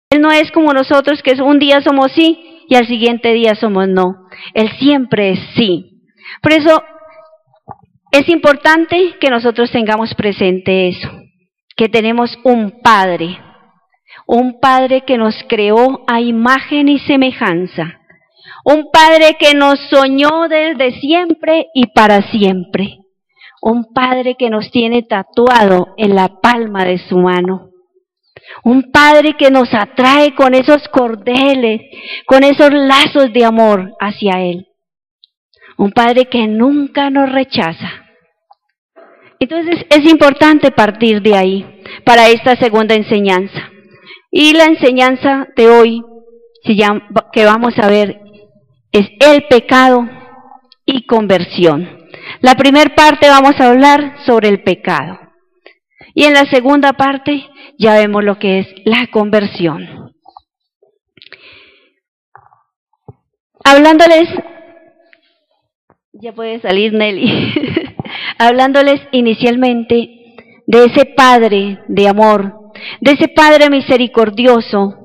Él no es como nosotros, que un día somos sí y al siguiente día somos no. Él siempre es sí. Por eso es importante que nosotros tengamos presente eso, que tenemos un Padre que nos creó a imagen y semejanza, un Padre que nos soñó desde siempre y para siempre, un Padre que nos tiene tatuado en la palma de su mano, un Padre que nos atrae con esos cordeles, con esos lazos de amor hacia Él, un Padre que nunca nos rechaza. Entonces es importante partir de ahí para esta segunda enseñanza. Y la enseñanza de hoy que vamos a ver es el pecado y conversión. La primera parte vamos a hablar sobre el pecado. Y en la segunda parte ya vemos lo que es la conversión. Hablándoles, ya puede salir Nelly, hablándoles inicialmente de ese Padre de amor, de ese Padre misericordioso,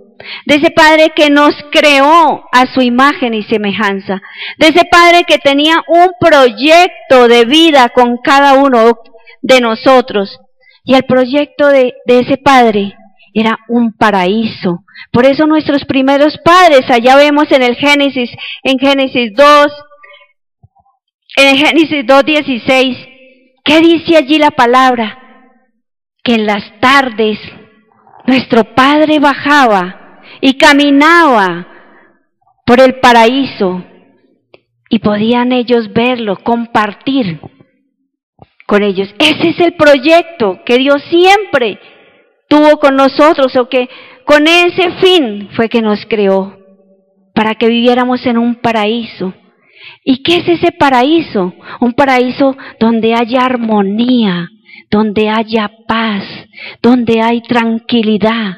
de ese Padre que nos creó a su imagen y semejanza, de ese Padre que tenía un proyecto de vida con cada uno de nosotros. Y el proyecto de ese Padre era un paraíso. Por eso nuestros primeros padres, allá vemos en el Génesis 2, en el Génesis 2:16, ¿qué dice allí la palabra? Que en las tardes nuestro Padre bajaba y caminaba por el paraíso y podían ellos verlo, compartir con ellos. Ese es el proyecto que Dios siempre tuvo con nosotros, o que con ese fin fue que nos creó, para que viviéramos en un paraíso. ¿Y qué es ese paraíso? Un paraíso donde haya armonía, donde haya paz, donde hay tranquilidad,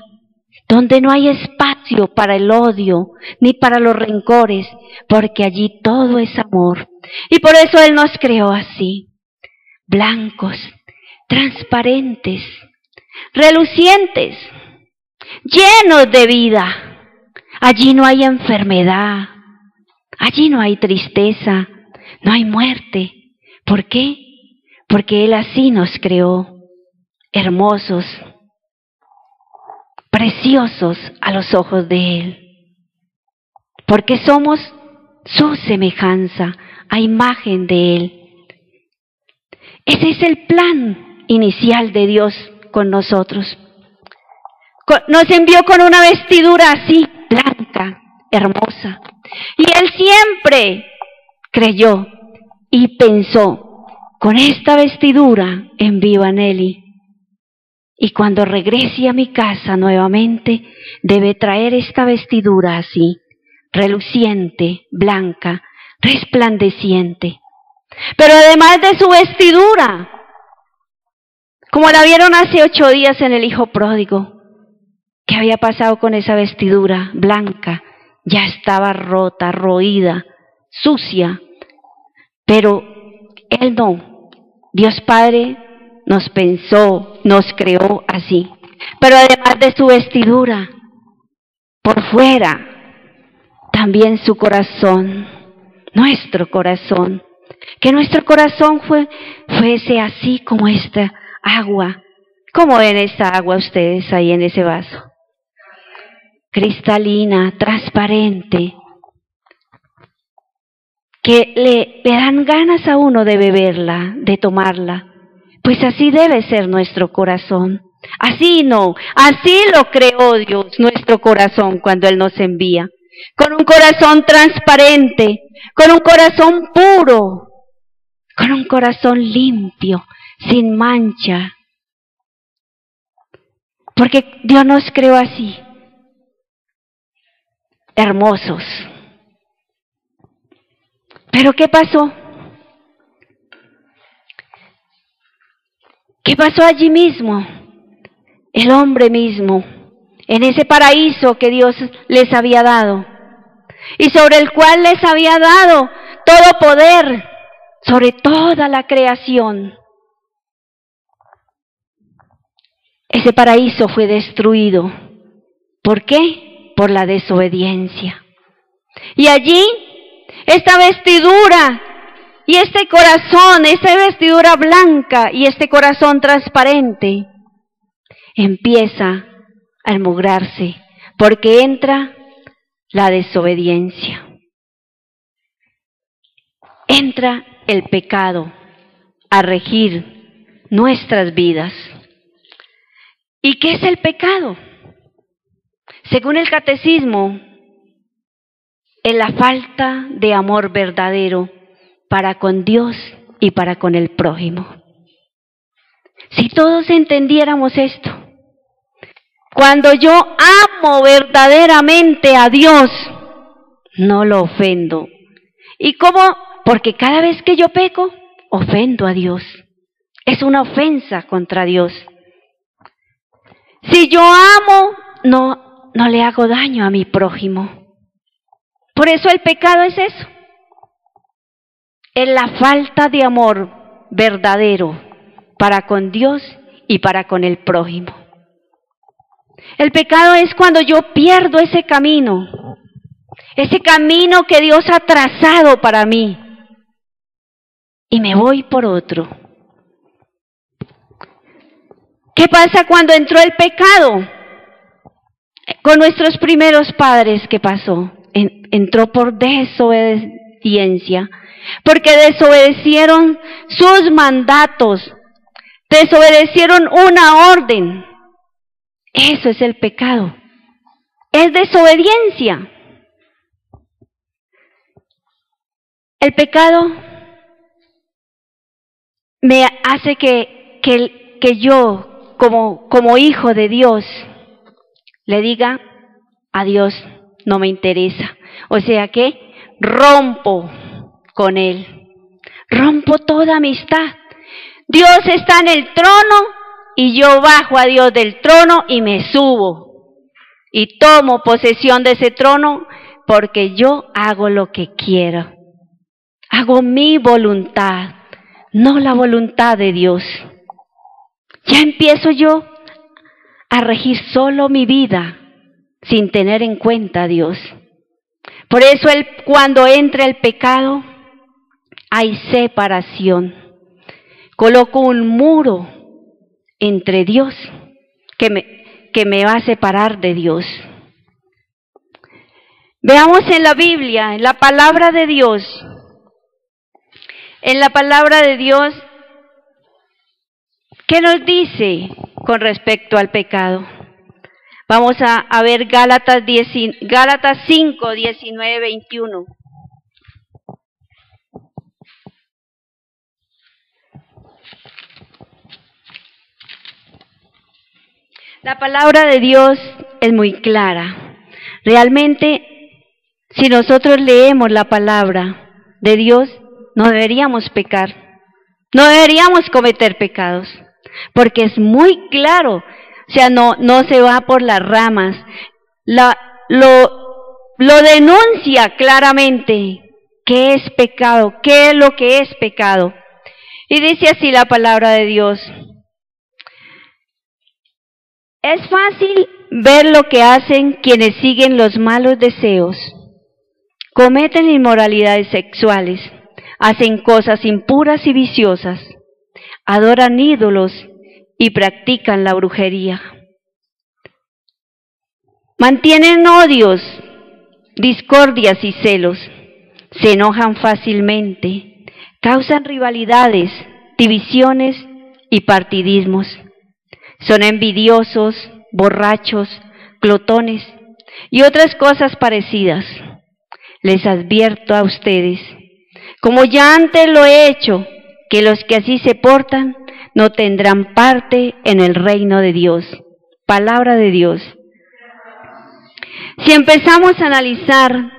donde no hay espacio para el odio ni para los rencores, porque allí todo es amor. Y por eso Él nos creó así, blancos, transparentes, relucientes, llenos de vida. Allí no hay enfermedad, allí no hay tristeza, no hay muerte. ¿Por qué? Porque Él así nos creó, hermosos, preciosos a los ojos de Él. Porque somos su semejanza, a imagen de Él. Ese es el plan inicial de Dios con nosotros. Nos envió con una vestidura así, blanca, hermosa. Y Él siempre creyó y pensó, con esta vestidura envío a Nelly. Y cuando regrese a mi casa nuevamente, debe traer esta vestidura así, reluciente, blanca, resplandeciente. Pero además de su vestidura, como la vieron hace 8 días en el hijo pródigo, ¿qué había pasado con esa vestidura blanca? Ya estaba rota, roída, sucia. Pero Él no. Dios Padre nos pensó, nos creó así. Pero además de su vestidura, por fuera, también su corazón, nuestro corazón. Que nuestro corazón fuese así como esta agua. ¿Cómo ven esta agua ustedes ahí en ese vaso? Cristalina, transparente, que le dan ganas a uno de beberla, de tomarla. Pues así debe ser nuestro corazón. Así no, así lo creó Dios, nuestro corazón, cuando Él nos envía. Con un corazón transparente, con un corazón puro, con un corazón limpio, sin mancha. Porque Dios nos creó así, hermosos. Pero ¿qué pasó? ¿Qué pasó allí mismo? El hombre mismo, en ese paraíso que Dios les había dado, y sobre el cual les había dado todo poder, sobre toda la creación. Ese paraíso fue destruido ¿Por qué? Por la desobediencia. Y allí, esta vestidura y este corazón, esta vestidura blanca y este corazón transparente, empieza a almugrarse, porque entra la desobediencia. Entra el pecado a regir nuestras vidas. ¿Y qué es el pecado? Según el catecismo, es la falta de amor verdadero para con Dios y para con el prójimo. Si todos entendiéramos esto, cuando yo amo verdaderamente a Dios, no lo ofendo. ¿Y cómo? Porque cada vez que yo peco, ofendo a Dios. Es una ofensa contra Dios. Si yo amo, no le hago daño a mi prójimo. Por eso el pecado es eso. Es la falta de amor verdadero para con Dios y para con el prójimo. El pecado es cuando yo pierdo ese camino que Dios ha trazado para mí, y me voy por otro. ¿Qué pasa cuando entró el pecado? Con nuestros primeros padres, ¿qué pasó? Entró por desobediencia, porque desobedecieron sus mandatos, desobedecieron una orden. Eso es el pecado, es desobediencia. El pecado me hace que yo, como hijo de Dios, le diga a Dios, no me interesa. O sea que rompo con Él, rompo toda amistad. Dios está en el trono y yo bajo a Dios del trono y me subo y tomo posesión de ese trono porque yo hago lo que quiero. Hago mi voluntad, no la voluntad de Dios. Ya empiezo yo a regir solo mi vida sin tener en cuenta a Dios. Por eso cuando entra el pecado hay separación. Coloco un muro entre Dios que me va a separar de Dios. Veamos en la Biblia, en la palabra de Dios. En la palabra de Dios, ¿qué nos dice con respecto al pecado? Vamos a ver Gálatas 5, 19, 21. La palabra de Dios es muy clara. Realmente, si nosotros leemos la palabra de Dios, no deberíamos pecar. No deberíamos cometer pecados, porque es muy claro. O sea, no se va por las ramas. Lo denuncia claramente. ¿Qué es pecado? ¿Qué es lo que es pecado? Y dice así la palabra de Dios. Es fácil ver lo que hacen quienes siguen los malos deseos. Cometen inmoralidades sexuales, hacen cosas impuras y viciosas, adoran ídolos y practican la brujería. Mantienen odios, discordias y celos, se enojan fácilmente, causan rivalidades, divisiones y partidismos. Son envidiosos, borrachos, glotones y otras cosas parecidas. Les advierto a ustedes, como ya antes lo he hecho, que los que así se portan no tendrán parte en el reino de Dios. Palabra de Dios. Si empezamos a analizar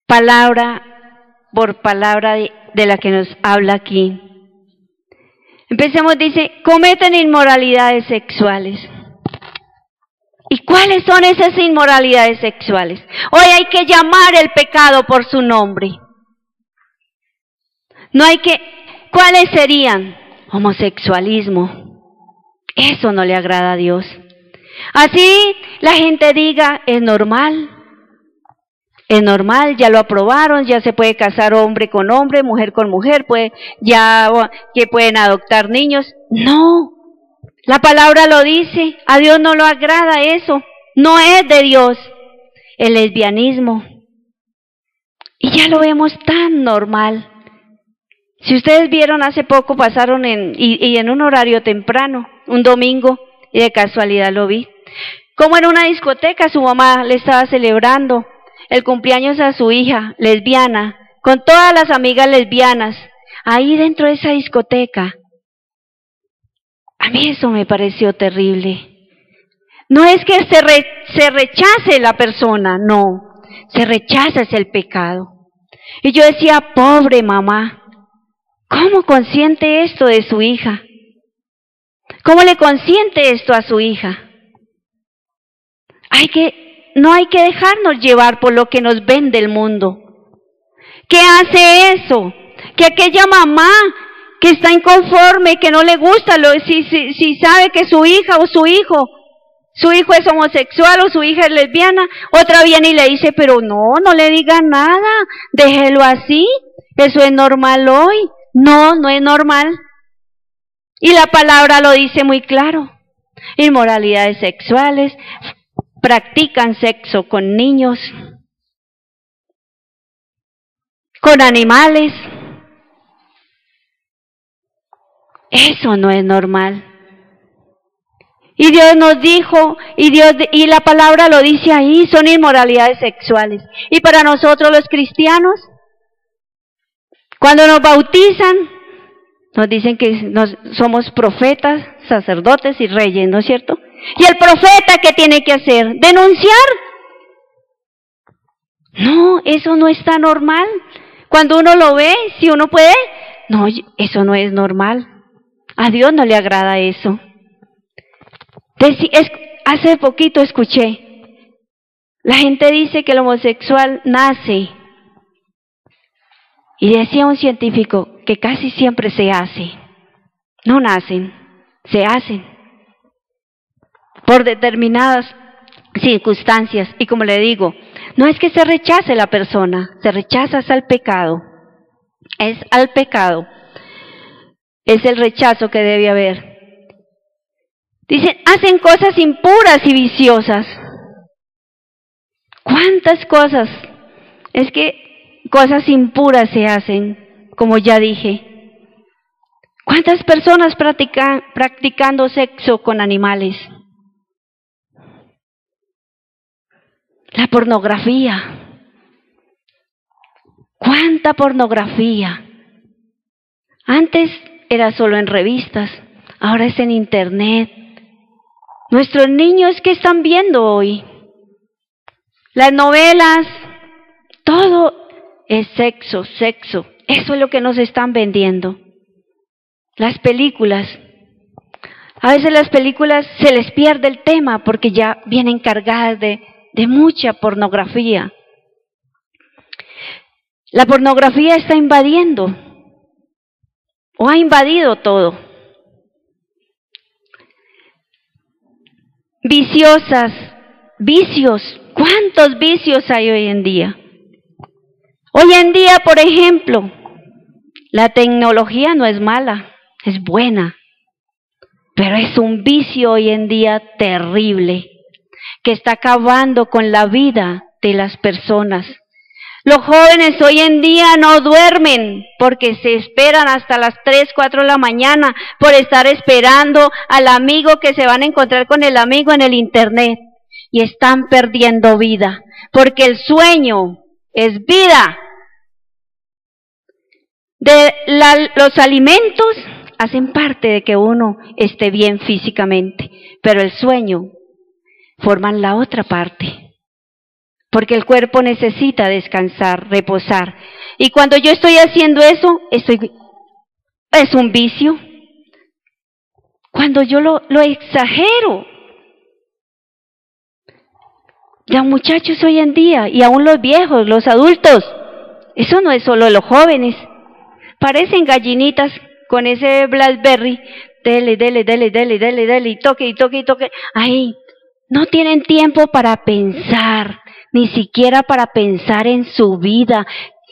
palabra por palabra de la que nos habla aquí, empecemos, dice, cometen inmoralidades sexuales. ¿Y cuáles son esas inmoralidades sexuales? Hoy hay que llamar el pecado por su nombre. ¿Cuáles serían? Homosexualismo. Eso no le agrada a Dios. Así la gente diga, es normal, ya lo aprobaron, ya se puede casar hombre con hombre, mujer con mujer, que pueden adoptar niños. No, la palabra lo dice, a Dios no lo agrada eso, no es de Dios el lesbianismo. Y ya lo vemos tan normal. Si ustedes vieron hace poco, pasaron en un horario temprano, un domingo, y de casualidad lo vi. Como en una discoteca su mamá le estaba celebrando el cumpleaños a su hija lesbiana, con todas las amigas lesbianas, ahí dentro de esa discoteca. A mí eso me pareció terrible. No es que se rechace la persona, no, se rechaza es el pecado. Y yo decía, pobre mamá, ¿cómo consiente esto de su hija? ¿Cómo le consiente esto a su hija? No hay que dejarnos llevar por lo que nos vende el mundo. ¿Qué hace eso? Que aquella mamá que está inconforme, que no le gusta, si sabe que su hija o su hijo es homosexual o su hija es lesbiana, otra viene y le dice, pero no le diga nada, déjelo así, eso es normal hoy. No, no es normal. Y la palabra lo dice muy claro. Inmoralidades sexuales, practican sexo con niños, con animales. Eso no es normal. Y Dios nos dijo, y la palabra lo dice ahí, son inmoralidades sexuales. Y para nosotros los cristianos, cuando nos bautizan, nos dicen que somos profetas, sacerdotes y reyes, ¿no es cierto? ¿Y el profeta qué tiene que hacer? ¿Denunciar? No, eso no está normal. Cuando uno lo ve, si uno puede, no, eso no es normal. A Dios no le agrada eso. Hace poquito escuché, la gente dice que el homosexual nace, y decía un científico que casi siempre se hace. No nacen, se hacen por determinadas circunstancias. Y como le digo, no es que se rechace la persona, se rechaza al pecado. Es al pecado. Es el rechazo que debe haber. Dicen, hacen cosas impuras y viciosas. ¿Cuántas cosas? Es que cosas impuras se hacen, como ya dije. ¿Cuántas personas practicando sexo con animales? La pornografía. ¿Cuánta pornografía? Antes era solo en revistas, ahora es en internet. Nuestros niños, ¿qué están viendo hoy? Las novelas, todo es sexo. Eso es lo que nos están vendiendo. Las películas. A veces las películas se les pierde el tema porque ya vienen cargadas de mucha pornografía. La pornografía está invadiendo, o ha invadido todo. Vicios. ¿Cuántos vicios hay hoy en día? Hoy en día, por ejemplo, la tecnología no es mala, es buena, pero es un vicio hoy en día terrible, que está acabando con la vida de las personas. Los jóvenes hoy en día no duermen porque se esperan hasta las 3, 4 de la mañana por estar esperando al amigo que se van a encontrar con el amigo en el internet. Y están perdiendo vida, porque el sueño es vida. Los alimentos hacen parte de que uno esté bien físicamente, pero el sueño forman la otra parte. Porque el cuerpo necesita descansar, reposar. Y cuando yo estoy haciendo eso, es un vicio. Cuando yo lo exagero. Los muchachos hoy en día, y aún los viejos, los adultos, eso no es solo los jóvenes. Parecen gallinitas con ese Blackberry, dele, y toque. Ahí, No tienen tiempo para pensar, ni siquiera para pensar en su vida,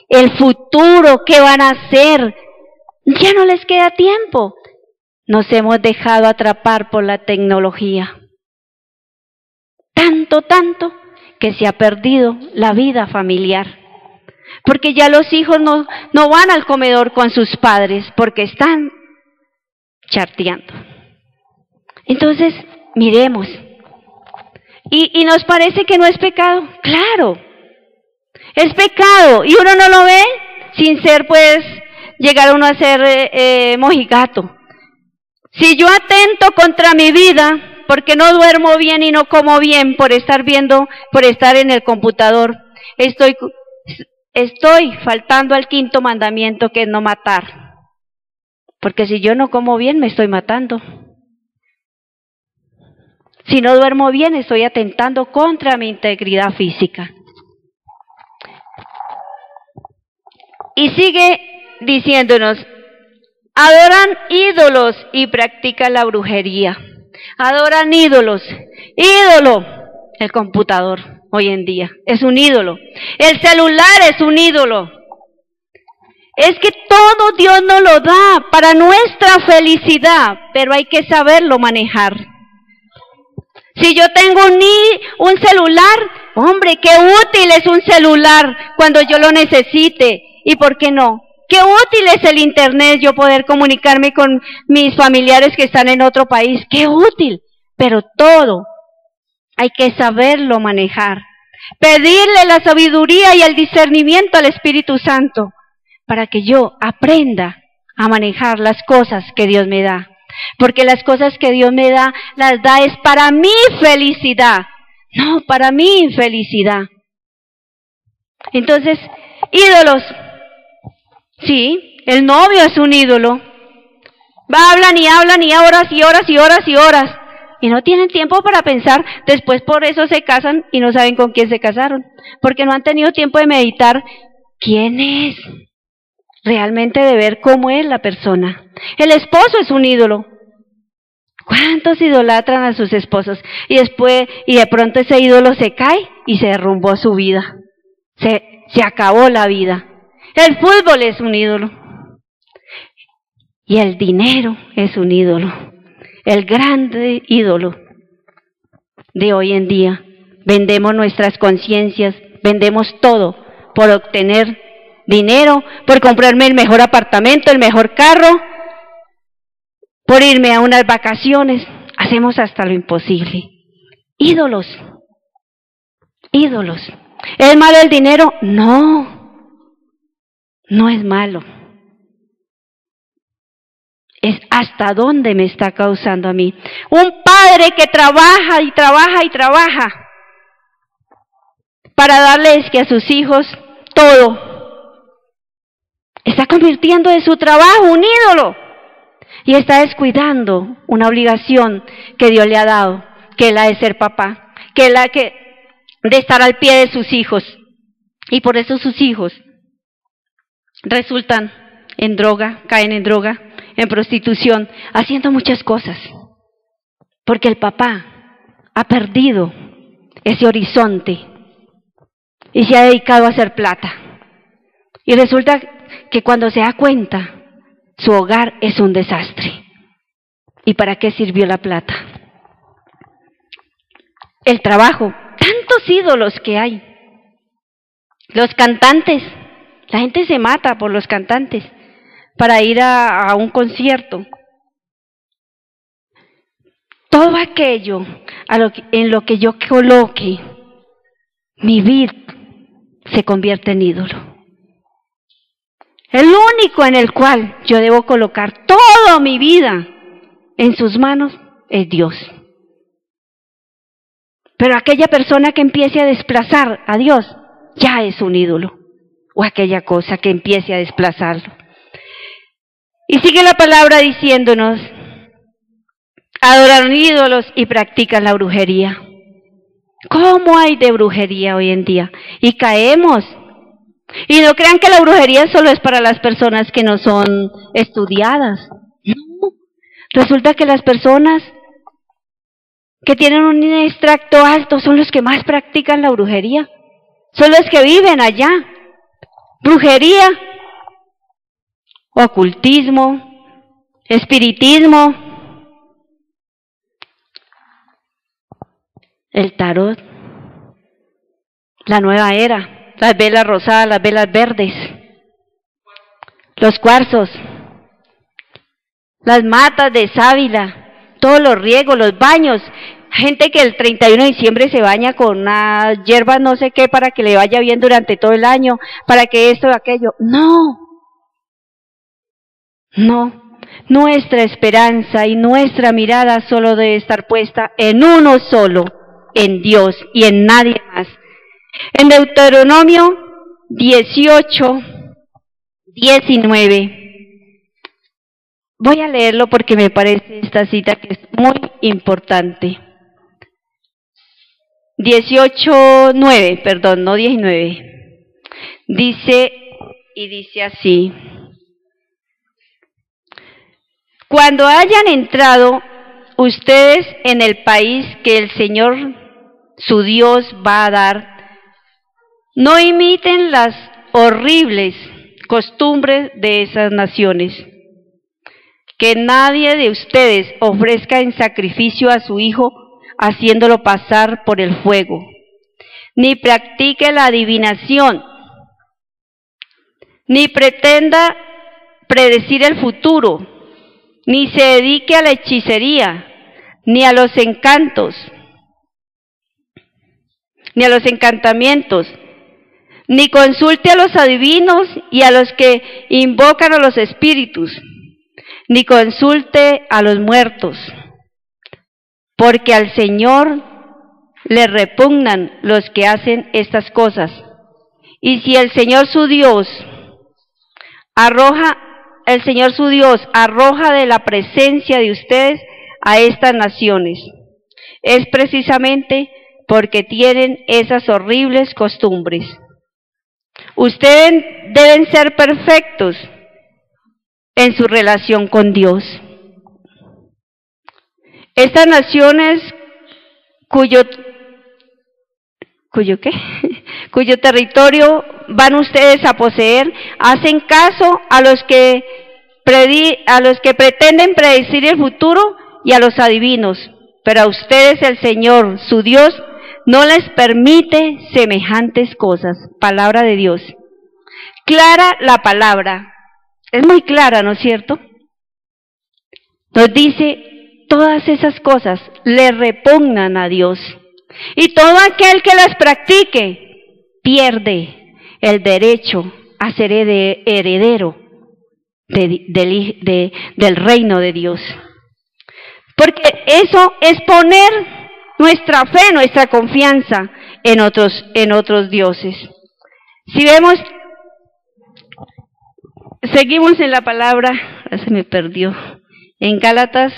el futuro, qué van a hacer. Ya no les queda tiempo. Nos hemos dejado atrapar por la tecnología. Tanto, que se ha perdido la vida familiar. Porque ya los hijos no van al comedor con sus padres, porque están chateando. Entonces, miremos. ¿Y nos parece que no es pecado? Claro, es pecado. Y uno no lo ve sin ser, pues, llegar uno a ser mojigato. Si yo atento contra mi vida, porque no duermo bien y no como bien por estar viendo, por estar en el computador, estoy faltando al quinto mandamiento, que es no matar. Porque si yo no como bien, me estoy matando. Si no duermo bien, estoy atentando contra mi integridad física. Y sigue diciéndonos, adoran ídolos y practican la brujería. Adoran ídolos. Ídolo, el computador hoy en día es un ídolo. El celular es un ídolo. Es que todo Dios nos lo da para nuestra felicidad, pero hay que saberlo manejar. Si yo tengo un celular, hombre, qué útil es un celular cuando yo lo necesite. ¿Y por qué no? Qué útil es el internet, yo poder comunicarme con mis familiares que están en otro país. Qué útil. Pero todo hay que saberlo manejar. Pedirle la sabiduría y el discernimiento al Espíritu Santo para que yo aprenda a manejar las cosas que Dios me da. Porque las cosas que Dios me da, las da es para mi felicidad, no para mi infelicidad. Entonces, ídolos. Sí, el novio es un ídolo. Hablan y horas y horas y horas y horas. Y no tienen tiempo para pensar, después por eso se casan y no saben con quién se casaron. Porque no han tenido tiempo de meditar quién es. Realmente de ver cómo es la persona. El esposo es un ídolo. ¿Cuántos idolatran a sus esposos? Y de pronto ese ídolo se cae y se derrumbó su vida. Se acabó la vida. El fútbol es un ídolo. Y el dinero es un ídolo. El grande ídolo de hoy en día. Vendemos nuestras conciencias, vendemos todo por obtener dinero, por comprarme el mejor apartamento, el mejor carro, por irme a unas vacaciones. Hacemos hasta lo imposible. Ídolos. Ídolos. ¿Es malo el dinero? No. No es malo. Es hasta dónde me está causando a mí. Un padre que trabaja y trabaja y trabaja para darles que a sus hijos todo. Está convirtiendo en su trabajo un ídolo. Y está descuidando una obligación que Dios le ha dado, que es la de ser papá, que es la de estar al pie de sus hijos. Y por eso sus hijos resultan en droga, caen en droga, en prostitución, haciendo muchas cosas. Porque el papá ha perdido ese horizonte y se ha dedicado a hacer plata. Y resulta que cuando se da cuenta, su hogar es un desastre. ¿Y para qué sirvió la plata? El trabajo, tantos ídolos que hay. Los cantantes, la gente se mata por los cantantes para ir a un concierto. Todo aquello en lo que yo coloque mi vida se convierte en ídolo. El único en el cual yo debo colocar toda mi vida en sus manos es Dios. Pero aquella persona que empiece a desplazar a Dios ya es un ídolo. O aquella cosa que empiece a desplazarlo. Y sigue la palabra diciéndonos, adoran ídolos y practican la brujería. ¿Cómo hay de brujería hoy en día? Y caemos. Y no crean que la brujería solo es para las personas que no son estudiadas. No. Resulta que las personas que tienen un extracto alto son los que más practican la brujería. Son los que viven allá. Brujería, ocultismo, espiritismo, el tarot, la nueva era, las velas rosadas, las velas verdes, los cuarzos, las matas de sábila, todos los riegos, los baños. Gente que el 31 de diciembre se baña con unas hierbas no sé qué para que le vaya bien durante todo el año, para que esto o aquello. No, no. Nuestra esperanza y nuestra mirada solo debe estar puesta en uno solo, en Dios y en nadie más. En Deuteronomio 18, 19. Voy a leerlo porque me parece esta cita que es muy importante. 18:9, perdón, no 19. Dice así: cuando hayan entrado ustedes en el país que el Señor su Dios va a dar, no imiten las horribles costumbres de esas naciones. Que nadie de ustedes ofrezca en sacrificio a su hijo haciéndolo pasar por el fuego, ni practique la adivinación, ni pretenda predecir el futuro, ni se dedique a la hechicería, ni a los encantos, ni a los encantamientos, ni consulte a los adivinos y a los que invocan a los espíritus, ni consulte a los muertos, porque al Señor le repugnan los que hacen estas cosas. Y si el Señor su Dios arroja de la presencia de ustedes a estas naciones, es precisamente porque tienen esas horribles costumbres. Ustedes deben ser perfectos en su relación con Dios. Estas naciones cuyo territorio van ustedes a poseer, hacen caso a los que pretenden predecir el futuro y a los adivinos, pero a ustedes el Señor, su Dios, no les permite semejantes cosas. Palabra de Dios. Clara la palabra. Es muy clara, ¿no es cierto? Nos dice, todas esas cosas le repugnan a Dios. Y todo aquel que las practique pierde el derecho a ser heredero del reino de Dios. Porque eso es poner nuestra fe, nuestra confianza en otros dioses. Si vemos, seguimos en la palabra, se me perdió, en Gálatas,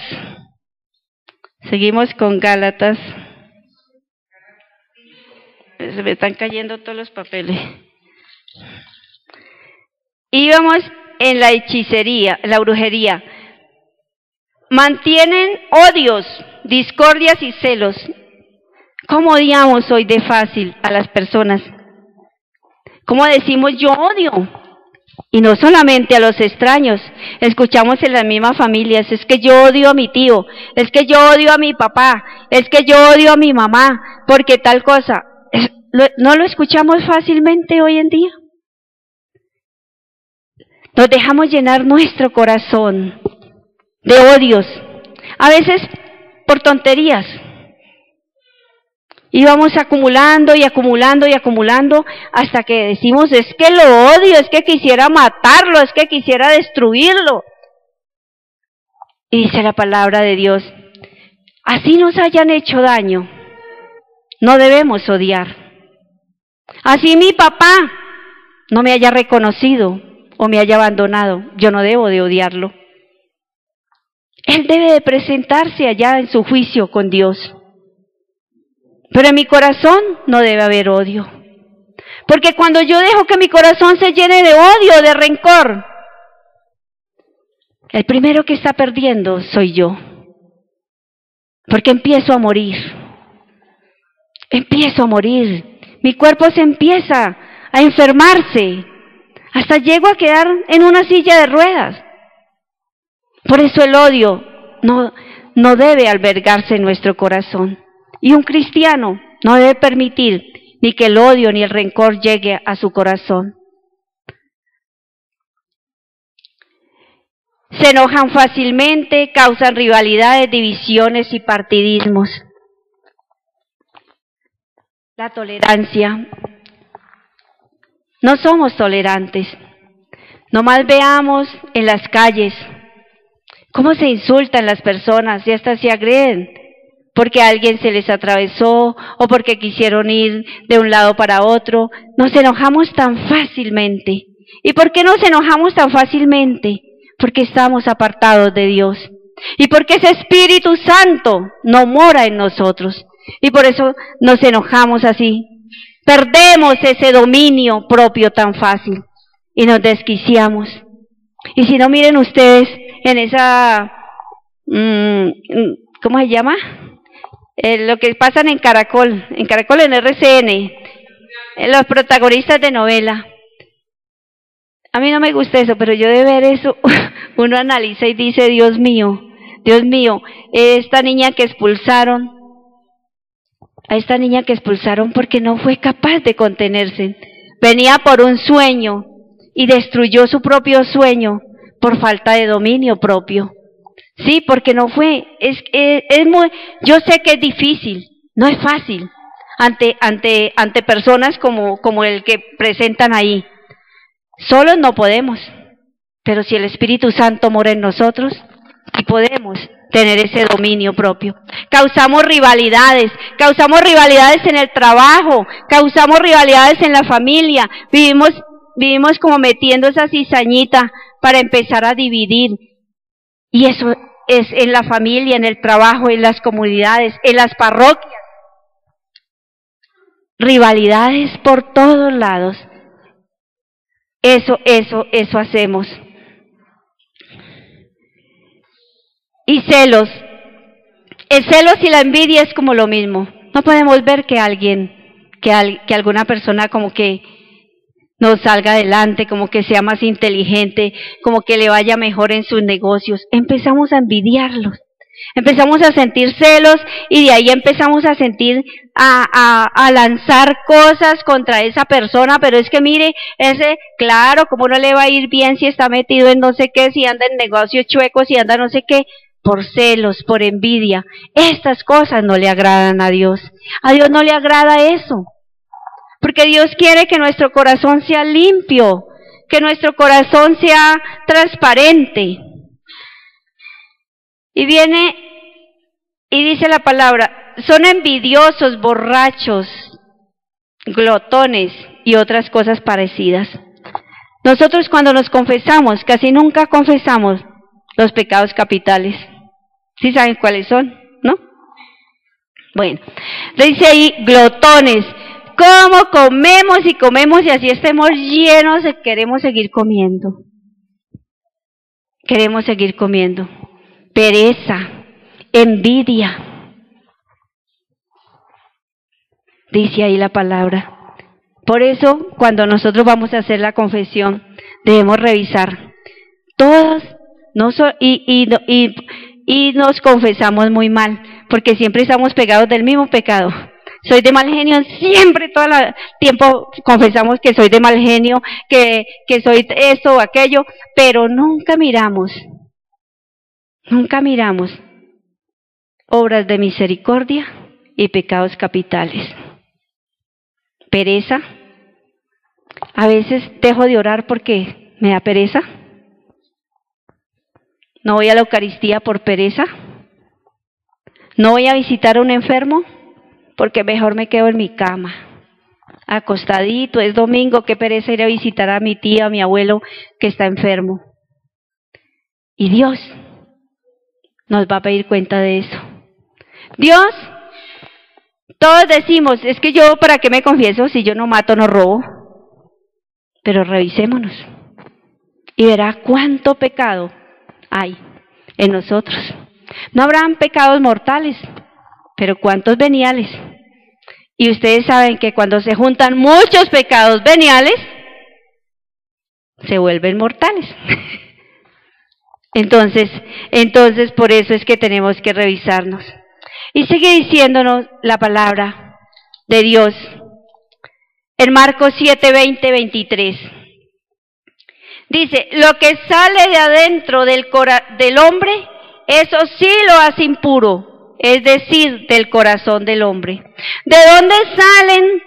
seguimos con Gálatas, se me están cayendo todos los papeles. Íbamos en la hechicería, la brujería. Mantienen odios, discordias y celos. ¿Cómo odiamos hoy de fácil a las personas? ¿Cómo decimos yo odio? Y no solamente a los extraños, escuchamos en las mismas familias, es que yo odio a mi tío, es que yo odio a mi papá, es que yo odio a mi mamá, porque tal cosa. ¿No lo escuchamos fácilmente hoy en día? Nos dejamos llenar nuestro corazón de odios, a veces por tonterías. Y vamos acumulando y acumulando y acumulando hasta que decimos, es que lo odio, es que quisiera matarlo, es que quisiera destruirlo. Y dice la palabra de Dios, así nos hayan hecho daño, no debemos odiar. Así mi papá no me haya reconocido o me haya abandonado, yo no debo de odiarlo. Él debe de presentarse allá en su juicio con Dios. Pero en mi corazón no debe haber odio. Porque cuando yo dejo que mi corazón se llene de odio, de rencor, el primero que está perdiendo soy yo. porque empiezo a morir, mi cuerpo se empieza a enfermarse, hasta llego a quedar en una silla de ruedas. Por eso el odio no debe albergarse en nuestro corazón. Y un cristiano no debe permitir ni que el odio ni el rencor llegue a su corazón. Se enojan fácilmente, causan rivalidades, divisiones y partidismos. La tolerancia. No somos tolerantes. Nomás veamos en las calles cómo se insultan las personas y hasta se agreden porque a alguien se les atravesó o porque quisieron ir de un lado para otro. Nos enojamos tan fácilmente. ¿Y por qué nos enojamos tan fácilmente? Porque estamos apartados de Dios. Y porque ese Espíritu Santo no mora en nosotros. Y por eso nos enojamos así. Perdemos ese dominio propio tan fácil y nos desquiciamos. Y si no, miren ustedes en esa, ¿cómo se llama? Lo que pasan en Caracol en RCN, los protagonistas de novela. A mí no me gusta eso, pero yo de ver eso, uno analiza y dice, Dios mío, esta niña que expulsaron, porque no fue capaz de contenerse, venía por un sueño y destruyó su propio sueño por falta de dominio propio. Sí, porque no fue, yo sé que es difícil, no es fácil, ante personas como el que presentan ahí. Solos no podemos, pero si el Espíritu Santo mora en nosotros, sí podemos tener ese dominio propio. Causamos rivalidades en el trabajo, causamos rivalidades en la familia, vivimos como metiendo esa cizañita para empezar a dividir. Y eso es en la familia, en el trabajo, en las comunidades, en las parroquias. Rivalidades por todos lados. Eso hacemos. Y celos. El celos y la envidia es como lo mismo. No podemos ver que alguna persona como que nos salga adelante, como que sea más inteligente, como que le vaya mejor en sus negocios. Empezamos a envidiarlos, empezamos a sentir celos y de ahí empezamos a sentir, a lanzar cosas contra esa persona, pero es que mire, claro, ¿cómo no le va a ir bien si está metido en no sé qué, si anda en negocios chuecos, si anda no sé qué? Por celos, por envidia. Estas cosas no le agradan a Dios no le agrada eso. Porque Dios quiere que nuestro corazón sea limpio, que nuestro corazón sea transparente. Y viene y dice la palabra, son envidiosos, borrachos, glotones y otras cosas parecidas. Nosotros cuando nos confesamos, casi nunca confesamos los pecados capitales. ¿Sí saben cuáles son? ¿No? Bueno, dice ahí glotones. ¿Cómo comemos y así estemos llenos, queremos seguir comiendo? Queremos seguir comiendo. Pereza, envidia. Dice ahí la palabra. Por eso, cuando nosotros vamos a hacer la confesión, debemos revisar todos, y nos confesamos muy mal, porque siempre estamos pegados del mismo pecado. Soy de mal genio, siempre todo el tiempo confesamos que soy de mal genio, que soy esto o aquello, pero nunca miramos obras de misericordia y pecados capitales. Pereza, a veces dejo de orar porque me da pereza, no voy a la Eucaristía por pereza, no voy a visitar a un enfermo, porque mejor me quedo en mi cama, acostadito, es domingo, qué pereza ir a visitar a mi tía, a mi abuelo que está enfermo. Y Dios nos va a pedir cuenta de eso. Dios, todos decimos, es que yo para qué me confieso si yo no mato, no robo. Pero revisémonos y verá cuánto pecado hay en nosotros. No habrán pecados mortales, pero ¿cuántos veniales? Y ustedes saben que cuando se juntan muchos pecados veniales, se vuelven mortales. Entonces, por eso es que tenemos que revisarnos. Y sigue diciéndonos la palabra de Dios en Marcos 7, 20, 23. Dice, lo que sale de adentro del hombre, eso sí lo hace impuro, es decir, del corazón del hombre. ¿De dónde salen?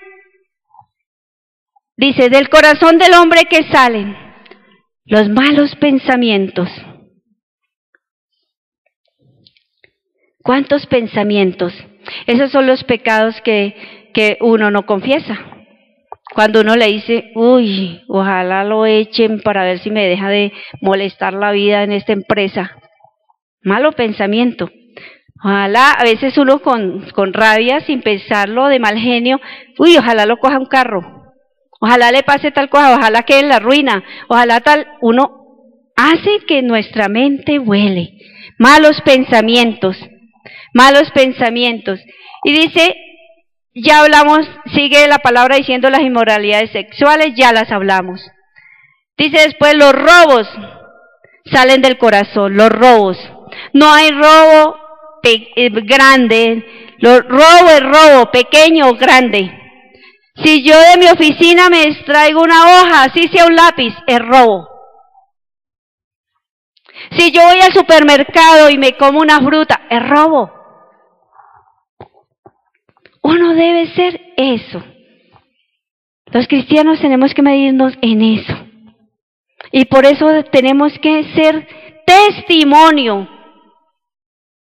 Dice, del corazón del hombre que salen los malos pensamientos. ¿Cuántos pensamientos? Esos son los pecados que uno no confiesa. Cuando uno le dice, uy, ojalá lo echen para ver si me deja de molestar la vida en esta empresa. Malo pensamiento. Ojalá, a veces uno con rabia, sin pensarlo, de mal genio, uy, ojalá lo coja un carro. Ojalá le pase tal cosa, ojalá quede en la ruina, ojalá tal. Uno hace que nuestra mente vuele. Malos pensamientos. Malos pensamientos. Y dice, ya hablamos, sigue la palabra diciendo las inmoralidades sexuales, ya las hablamos. Dice después, los robos salen del corazón, los robos. No hay robo grande, robo es robo, pequeño o grande. Si yo de mi oficina me extraigo una hoja, así sea un lápiz, es robo. Si yo voy al supermercado y me como una fruta, es robo. Uno debe ser eso. Los cristianos tenemos que medirnos en eso. Y por eso tenemos que ser testimonio.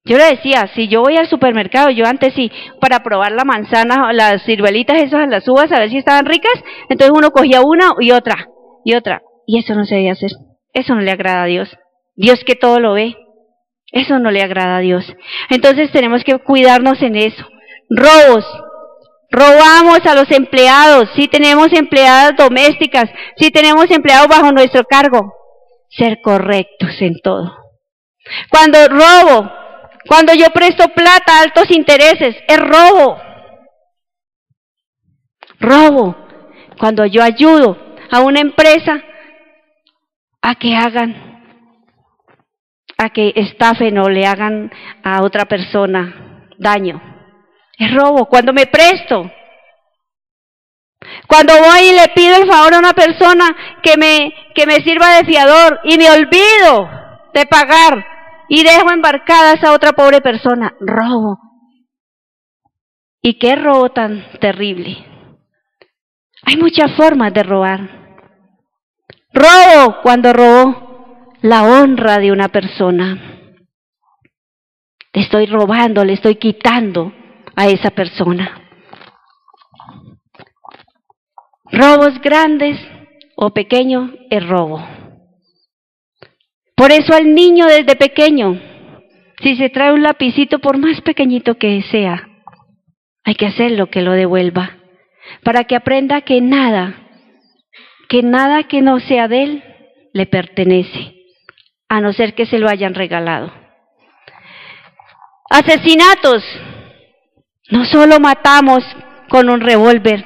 Yo le decía, si yo voy al supermercado, yo antes sí, para probar la manzana, las ciruelitas esas, las uvas, a ver si estaban ricas, entonces uno cogía una y otra, y otra. Y eso no se debe hacer. Eso no le agrada a Dios. Dios que todo lo ve. Eso no le agrada a Dios. Entonces tenemos que cuidarnos en eso. Robos. Robamos a los empleados. Si tenemos empleadas domésticas, si tenemos empleados bajo nuestro cargo, ser correctos en todo. Cuando robo, cuando yo presto plata a altos intereses, es robo. Robo. Cuando yo ayudo a una empresa a que estafen o le hagan a otra persona daño. Es robo. Cuando me presto. Cuando voy y le pido el favor a una persona que me sirva de fiador y me olvido de pagar y dejo embarcada a esa otra pobre persona. Robo. ¿Y qué robo tan terrible? Hay muchas formas de robar. Robo cuando robo la honra de una persona. Le estoy robando, le estoy quitando a esa persona. Robos grandes o pequeños es robo. Por eso al niño desde pequeño, si se trae un lapicito, por más pequeñito que sea, hay que hacerlo que lo devuelva, para que aprenda que nada que no sea de él le pertenece, a no ser que se lo hayan regalado. Asesinatos. No solo matamos con un revólver,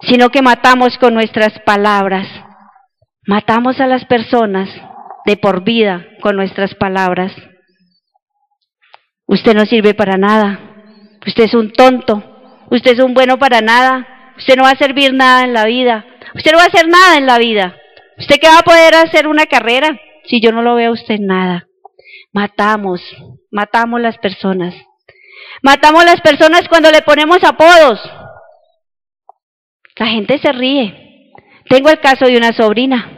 sino que matamos con nuestras palabras. Matamos a las personas de por vida con nuestras palabras. Usted no sirve para nada. Usted es un tonto. Usted es un bueno para nada. Usted no va a servir nada en la vida. Usted no va a hacer nada en la vida. ¿Usted qué va a poder hacer una carrera si yo no lo veo a usted en nada? Matamos las personas. Matamos las personas cuando le ponemos apodos. La gente se ríe. Tengo el caso de una sobrina.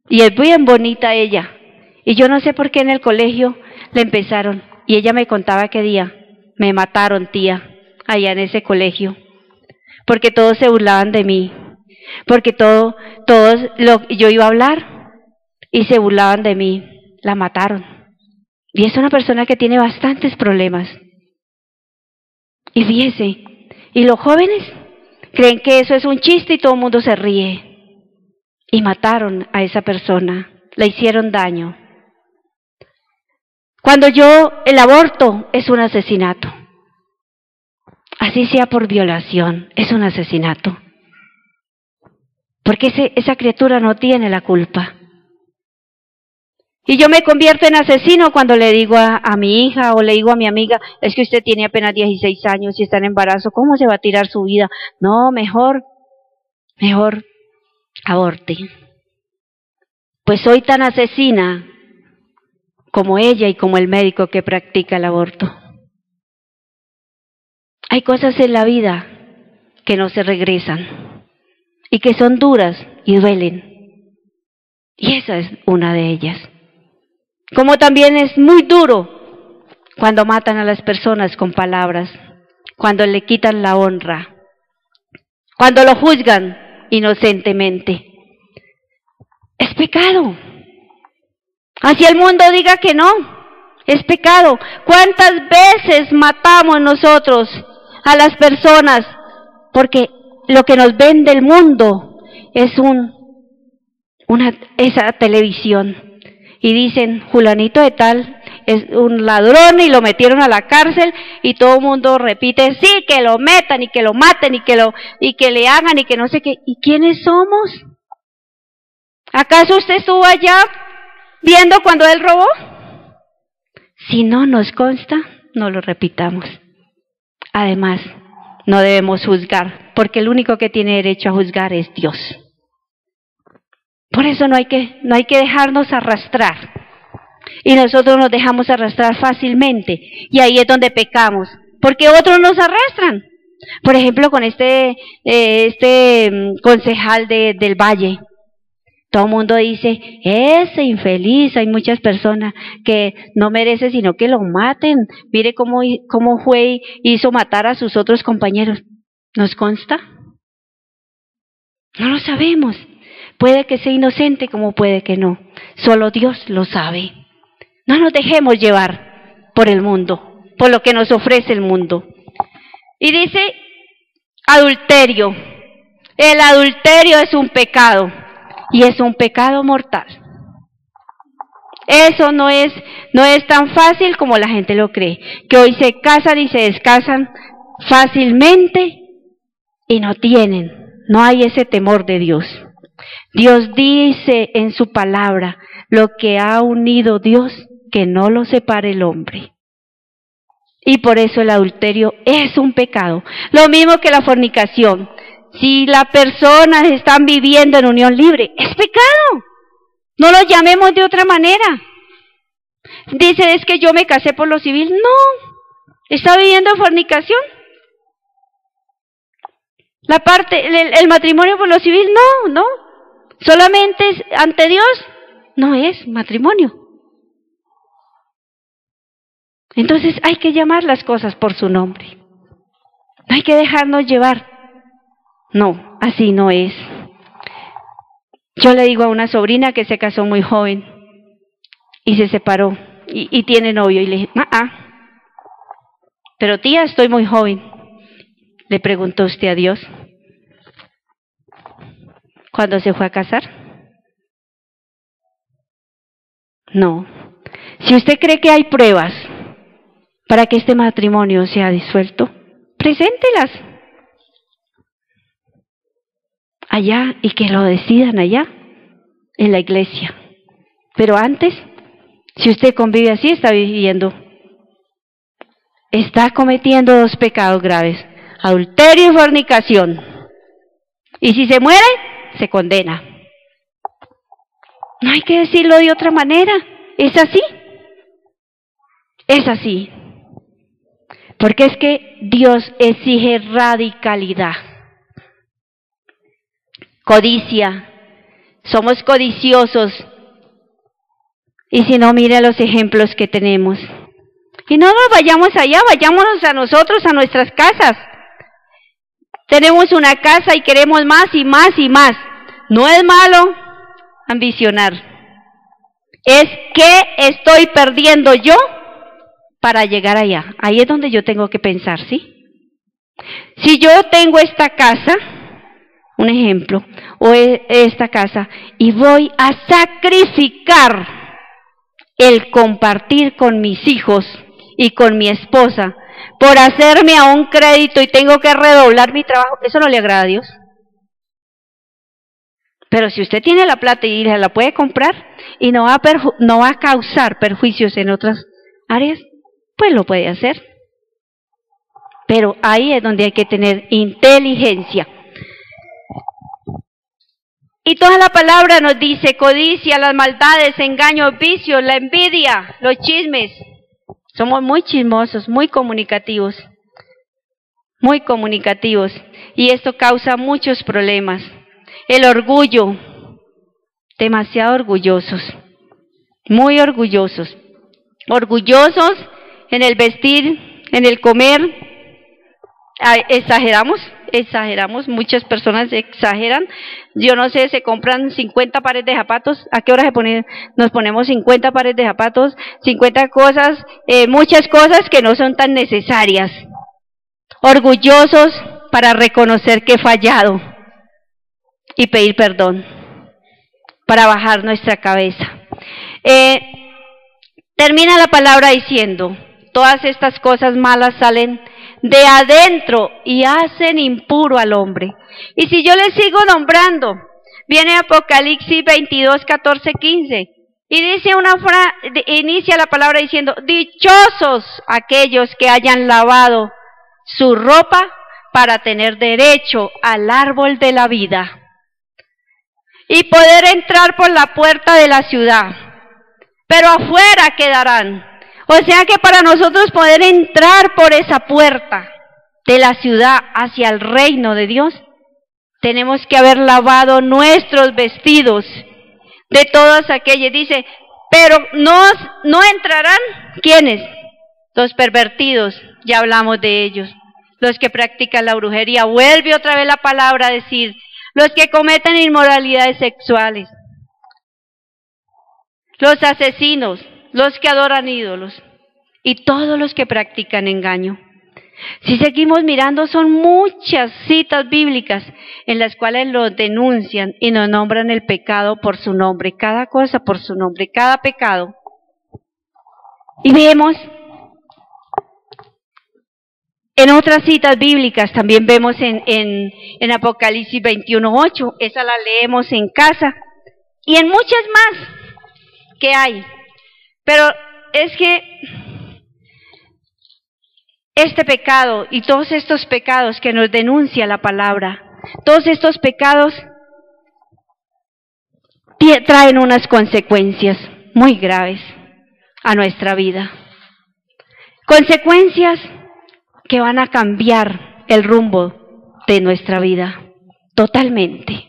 Y es bien bonita ella. Y yo no sé por qué en el colegio le empezaron. Y ella me contaba qué día. Me mataron, tía, allá en ese colegio. Porque todos se burlaban de mí. Porque yo iba a hablar y se burlaban de mí. La mataron. Y es una persona que tiene bastantes problemas. Y fíjese, y los jóvenes creen que eso es un chiste y todo el mundo se ríe. Y mataron a esa persona, le hicieron daño. Cuando el aborto es un asesinato. Así sea por violación, es un asesinato. Porque esa criatura no tiene la culpa. Y yo me convierto en asesino cuando le digo a mi hija o le digo a mi amiga, es que usted tiene apenas 16 años y está en embarazo, ¿cómo se va a tirar su vida? No, mejor aborte. Pues soy tan asesina como ella y como el médico que practica el aborto. Hay cosas en la vida que no se regresan y que son duras y duelen. Y esa es una de ellas. Como también es muy duro cuando matan a las personas con palabras, cuando le quitan la honra, cuando lo juzgan inocentemente. Es pecado. Así el mundo diga que no, es pecado. ¿Cuántas veces matamos nosotros a las personas? Porque lo que nos vende el mundo es esa televisión. Y dicen, fulanito de tal es un ladrón y lo metieron a la cárcel y todo el mundo repite, sí, que lo metan y que lo maten y que le hagan y que no sé qué. ¿Y quiénes somos? ¿Acaso usted estuvo allá viendo cuando él robó? Si no nos consta, no lo repitamos. Además, no debemos juzgar, porque el único que tiene derecho a juzgar es Dios. Por eso no hay que dejarnos arrastrar. Y nosotros nos dejamos arrastrar fácilmente. Y ahí es donde pecamos. Porque otros nos arrastran. Por ejemplo, con este concejal del Valle. Todo el mundo dice, ese infeliz, hay muchas personas que no merece sino que lo maten. Mire cómo fue y hizo matar a sus otros compañeros. ¿Nos consta? No lo sabemos. Puede que sea inocente como puede que no. Solo Dios lo sabe. No nos dejemos llevar por el mundo, por lo que nos ofrece el mundo. Y dice, adulterio. El adulterio es un pecado. Y es un pecado mortal. Eso no es tan fácil como la gente lo cree. Que hoy se casan y se descasan fácilmente y no hay ese temor de Dios. Dios dice en su palabra, lo que ha unido Dios, que no lo separe el hombre. Y por eso el adulterio es un pecado. Lo mismo que la fornicación. Si las personas están viviendo en unión libre, es pecado. No lo llamemos de otra manera. Dice, es que yo me casé por lo civil. No, está viviendo en fornicación. El matrimonio por lo civil, no. Solamente ante Dios no es matrimonio. Entonces hay que llamar las cosas por su nombre. No hay que dejarnos llevar. No, así no es. Yo le digo a una sobrina que se casó muy joven y se separó y tiene novio y le dije, pero tía, estoy muy joven. Le preguntó usted a Dios cuando se fue a casar. No. Si usted cree que hay pruebas para que este matrimonio sea disuelto, preséntelas allá y que lo decidan allá en la iglesia. Pero antes, si usted convive así, está cometiendo 2 pecados graves: adulterio y fornicación. Y si se muere, se condena. No hay que decirlo de otra manera. Es así. Es así. Porque es que Dios exige radicalidad. Codicia. Somos codiciosos. Y si no, mire los ejemplos que tenemos. Y no nos vayamos allá, vayámonos a nosotros, a nuestras casas. Tenemos una casa y queremos más y más y más. No es malo ambicionar. Es que estoy perdiendo yo para llegar allá. Ahí es donde yo tengo que pensar, ¿sí? Si yo tengo esta casa, un ejemplo, o esta casa, y voy a sacrificar el compartir con mis hijos y con mi esposa por hacerme a un crédito y tengo que redoblar mi trabajo, eso no le agrada a Dios. Pero si usted tiene la plata y la puede comprar y no va a causar perjuicios en otras áreas, pues lo puede hacer. Pero ahí es donde hay que tener inteligencia. Y toda la palabra nos dice codicia, las maldades, engaños, vicios, la envidia, los chismes. Somos muy chismosos, muy comunicativos. Y esto causa muchos problemas. El orgullo, demasiado orgullosos, muy orgullosos. Orgullosos en el vestir, en el comer. Exageramos, muchas personas exageran. Yo no sé, se compran 50 pares de zapatos. ¿A qué hora nos ponemos 50 pares de zapatos? 50 cosas, muchas cosas que no son tan necesarias. Orgullosos para reconocer que he fallado y pedir perdón, para bajar nuestra cabeza. Termina la palabra diciendo, todas estas cosas malas salen de adentro y hacen impuro al hombre. Y si yo les sigo nombrando, viene Apocalipsis 22, 14, 15, y dice inicia la palabra diciendo, dichosos aquellos que hayan lavado su ropa para tener derecho al árbol de la vida y poder entrar por la puerta de la ciudad, pero afuera quedarán. O sea que para nosotros poder entrar por esa puerta de la ciudad hacia el reino de Dios, tenemos que haber lavado nuestros vestidos de todas aquellas. Dice, pero no entrarán, ¿quiénes? Los pervertidos, ya hablamos de ellos. Los que practican la brujería, vuelve otra vez la palabra a decir, los que cometen inmoralidades sexuales, los asesinos, los que adoran ídolos y todos los que practican engaño. Si seguimos mirando, son muchas citas bíblicas en las cuales los denuncian y nos nombran el pecado por su nombre, cada cosa por su nombre, cada pecado. Y vemos en otras citas bíblicas, también vemos en Apocalipsis 21:8, esa la leemos en casa, y en muchas más que hay. Pero es que este pecado y todos estos pecados que nos denuncia la palabra, todos estos pecados traen unas consecuencias muy graves a nuestra vida. Consecuencias que van a cambiar el rumbo de nuestra vida totalmente.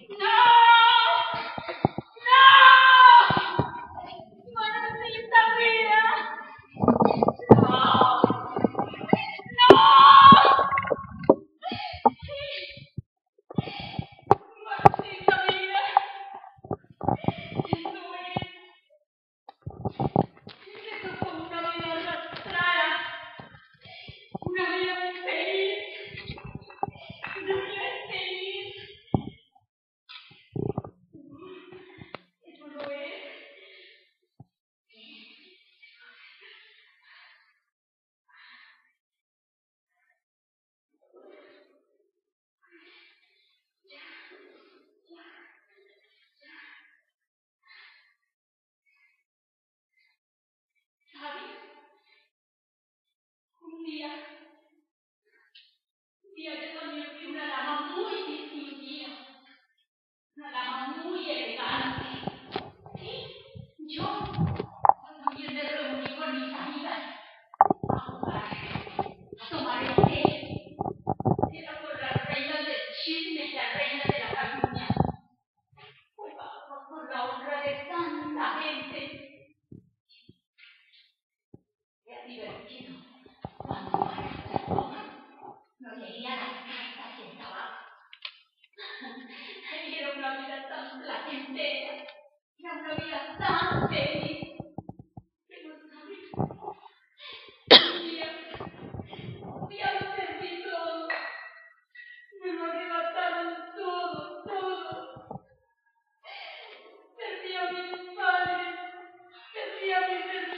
Un día yo también vi una dama muy distinguida, una dama muy elegante. ¿Sí? Yo también me reuní con mis amigas a jugar, a tomar el té. Era por las reinas del chisme y las reinas de la calumnia. Por la honra de tanta gente. Era divertido cuando nos leía las cartas y el tabaco. Y era una vida tan placentera, era una vida tan feliz. Pero ¿sabes? Un día lo perdí todo. Me lo arrebataron todo. Perdí a mis padres, perdí a mis hermanos.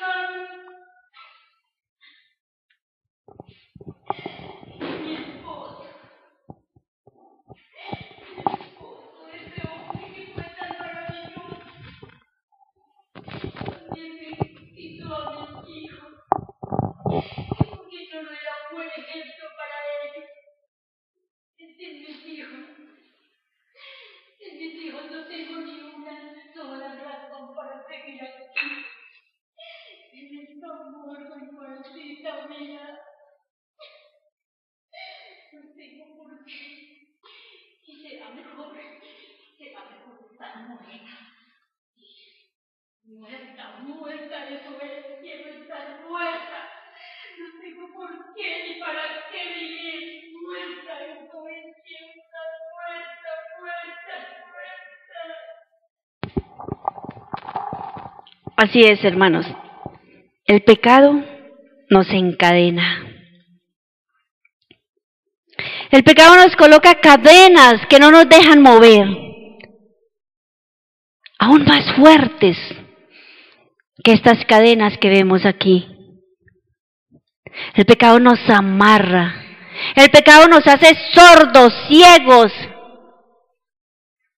mis hijos no tengo ni una sola razón para seguir aquí. Eres tu amor, mi pobrecita mía. No tengo por qué. Y será mejor estar muerta. Muerta, eso es, quiero estar muerta. No tengo por qué ni para qué vivir. Muerta, eso es, quiero estar muerta. Así es, hermanos. El pecado nos encadena. El pecado nos coloca cadenas que no nos dejan mover, aún más fuertes que estas cadenas que vemos aquí. El pecado nos amarra. El pecado nos hace sordos, ciegos,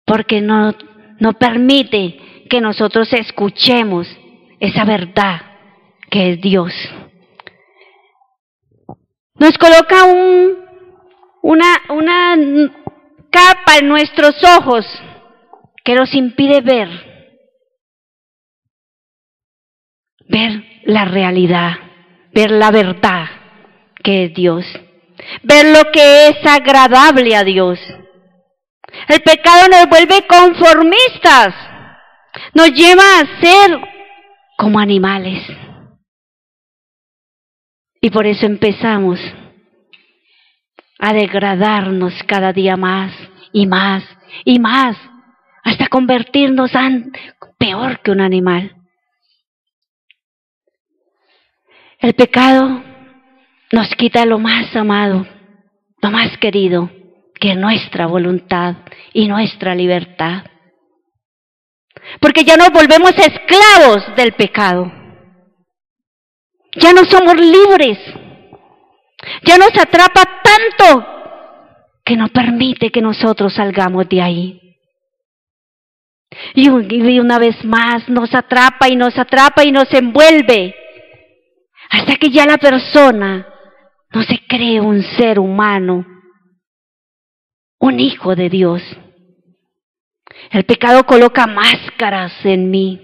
porque no permite que nosotros escuchemos esa verdad que es Dios. Nos coloca una capa en nuestros ojos que nos impide ver la realidad, ver la verdad que es Dios, ver lo que es agradable a Dios. El pecado nos vuelve conformistas, nos lleva a ser como animales. Y por eso empezamos a degradarnos cada día más y más y más, hasta convertirnos en peor que un animal. El pecado nos quita lo más amado, lo más querido, que es nuestra voluntad y nuestra libertad. Porque ya nos volvemos esclavos del pecado. Ya no somos libres. Ya nos atrapa tanto que no permite que nosotros salgamos de ahí. Y una vez más nos atrapa y nos envuelve, hasta que ya la persona no se cree un ser humano, un hijo de Dios. El pecado coloca máscaras en mí.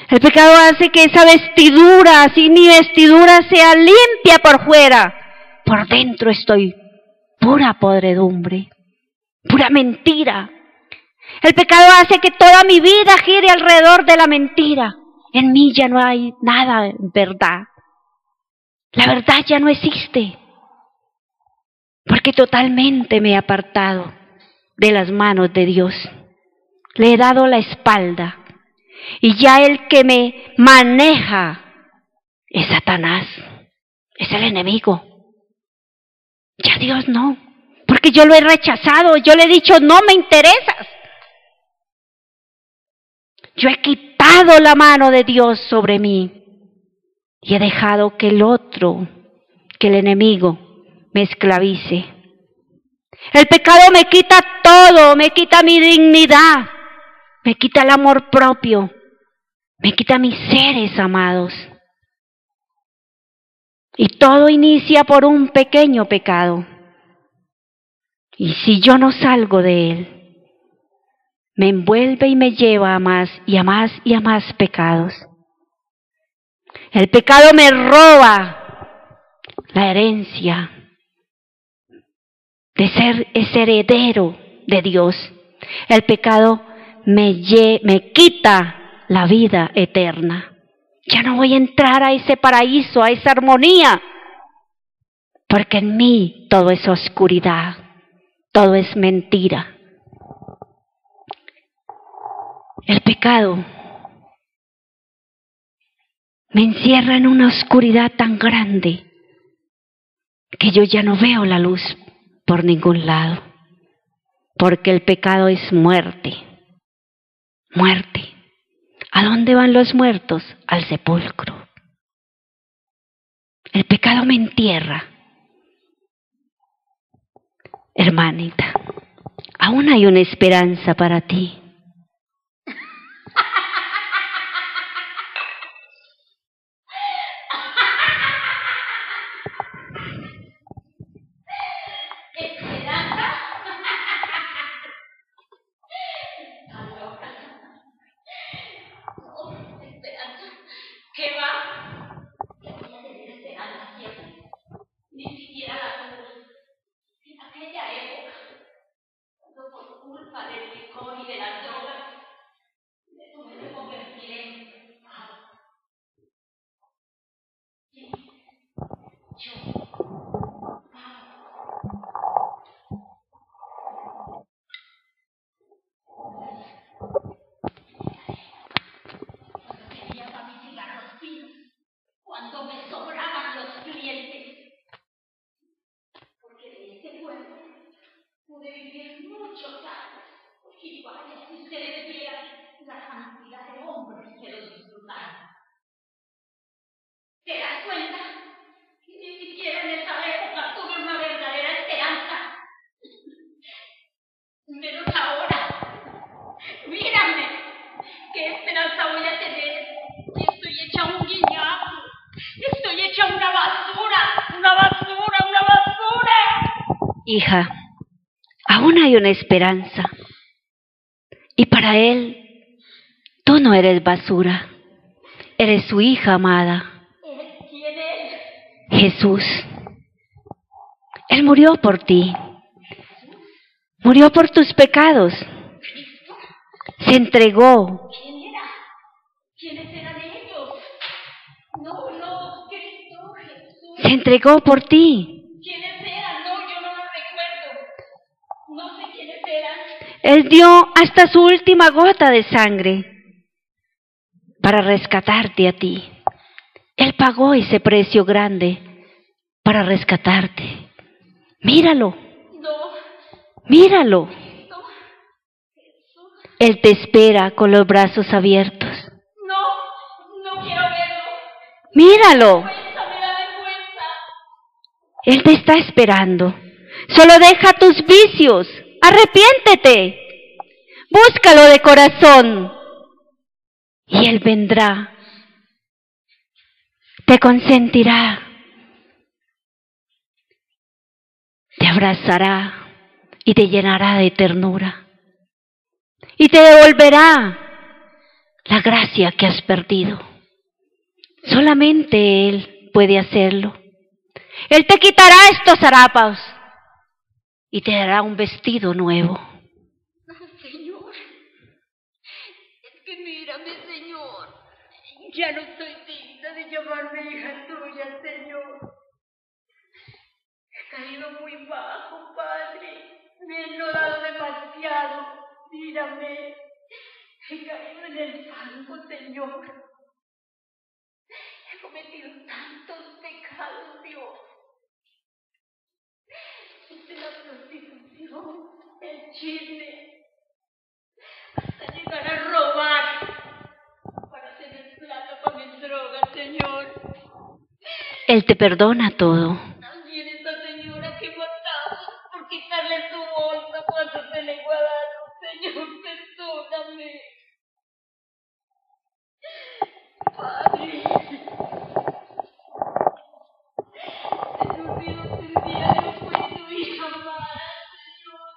El pecado hace que esa vestidura, si mi vestidura sea limpia por fuera, por dentro estoy pura podredumbre, pura mentira. El pecado hace que toda mi vida gire alrededor de la mentira. En mí ya no hay nada de verdad. La verdad ya no existe, porque totalmente me he apartado de las manos de Dios. Le he dado la espalda. Y ya el que me maneja es Satanás, es el enemigo. Ya Dios no, porque yo lo he rechazado, yo le he dicho, no me interesas. Yo he quitado la mano de Dios sobre mí y he dejado que el otro, que el enemigo, me esclavice. El pecado me quita todo, me quita mi dignidad, me quita el amor propio, me quita mis seres amados. Y todo inicia por un pequeño pecado. Y si yo no salgo de él, me envuelve y me lleva a más y a más y a más pecados. El pecado me roba la herencia de ser ese heredero de Dios. El pecado me quita la vida eterna. Ya no voy a entrar a ese paraíso, a esa armonía, porque en mí todo es oscuridad, todo es mentira. El pecado me encierra en una oscuridad tan grande que yo ya no veo la luz por ningún lado, porque el pecado es muerte, muerte. ¿A dónde van los muertos? Al sepulcro. El pecado me entierra. Hermanita, aún hay una esperanza para ti. ¿Esperanza? pude vivir muchos años. Y vaya, si ustedes vieran la cantidad de hombres que lo disfrutaron. ¿Te das cuenta? Que ni siquiera en esa época tuve una verdadera esperanza. Menos ahora. Mírame. ¿Qué esperanza voy a tener? Y estoy hecha un guiñapo. Estoy hecha una basura. Una basura, una basura. Hija, aún hay una esperanza. Y para Él, tú no eres basura. Eres su hija amada. ¿Quién es? Jesús. Él murió por ti. Murió por tus pecados. Se entregó. ¿Quién era? ¿Quiénes eran ellos? No, Cristo Jesús. Se entregó por ti. ¿Quiénes eran? No, yo no lo recuerdo. No sé quiénes eran. Él dio hasta su última gota de sangre para rescatarte a ti. Él pagó ese precio grande para rescatarte. Míralo. No. Míralo. No. Jesús. Él te espera con los brazos abiertos. No quiero verlo. Míralo. Vergüenza, me da vergüenza. Él te está esperando. Solo deja tus vicios. Arrepiéntete. Búscalo de corazón. Y Él vendrá. Te consentirá. Te abrazará y te llenará de ternura. Y te devolverá la gracia que has perdido. Solamente Él puede hacerlo. Él te quitará estos harapas y te dará un vestido nuevo. Señor, es que mírame, Señor. Ya no soy digna de llamarme hija tuya, Señor. He caído muy bajo, Padre. Me he enlodado demasiado. Mírame. He caído en el fango, Señor. He cometido tantos pecados, Dios. Desde la prostitución, el chisme, hasta llegar a robar para tener plata para mis drogas, Señor. Él te perdona todo. También esa señora que matamos por quitarle su bolsa cuando se le guardaron. Señor, perdóname. Padre, se me olvidó que el día yo fui tu hija amada, Señor.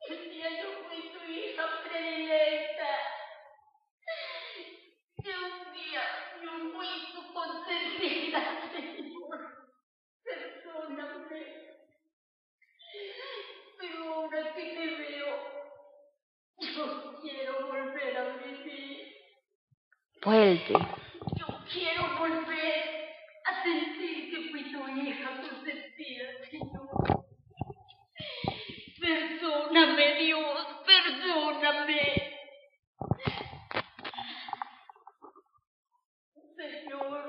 El día yo fui tu hija predilecta. Que un día yo fui tu consentida, Señor. Perdóname. Pero ahora que te veo, yo quiero volver a vivir. Vuelve. Yo quiero volver a sentir que fui tu hija consentida, Señor. Perdóname, Dios, perdóname. Señor,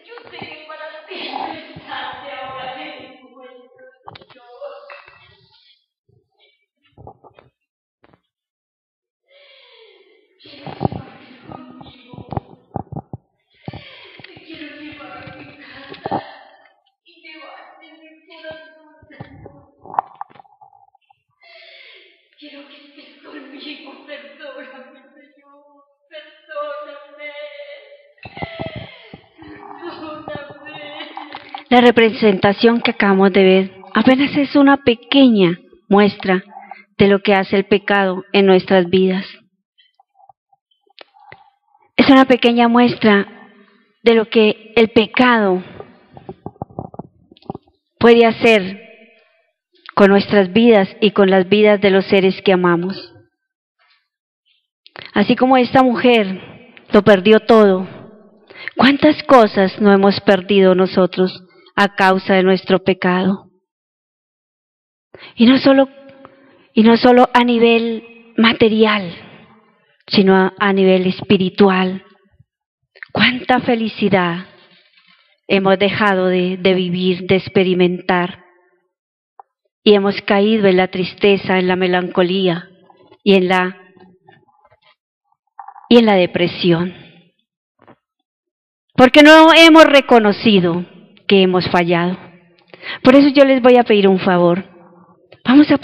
yo sé que para ti no es tarde ahora que me encuentro, Señor. Quiero llevarte conmigo. Te quiero llevar a mi casa y llevarte en mi corazón, Señor. Quiero que estés conmigo, perdóname, Señor, perdóname. Perdóname. La representación que acabamos de ver apenas es una pequeña muestra de lo que hace el pecado en nuestras vidas. Es una pequeña muestra de lo que el pecado puede hacer con nuestras vidas y con las vidas de los seres que amamos. Así como esta mujer lo perdió todo, ¿cuántas cosas no hemos perdido nosotros a causa de nuestro pecado? Y no solo a nivel material, sino a nivel espiritual. ¿Cuánta felicidad hemos dejado de vivir, de experimentar? y hemos caído en la tristeza, en la melancolía y en la depresión. Porque no hemos reconocido que hemos fallado. Por eso yo les voy a pedir un favor. Vamos a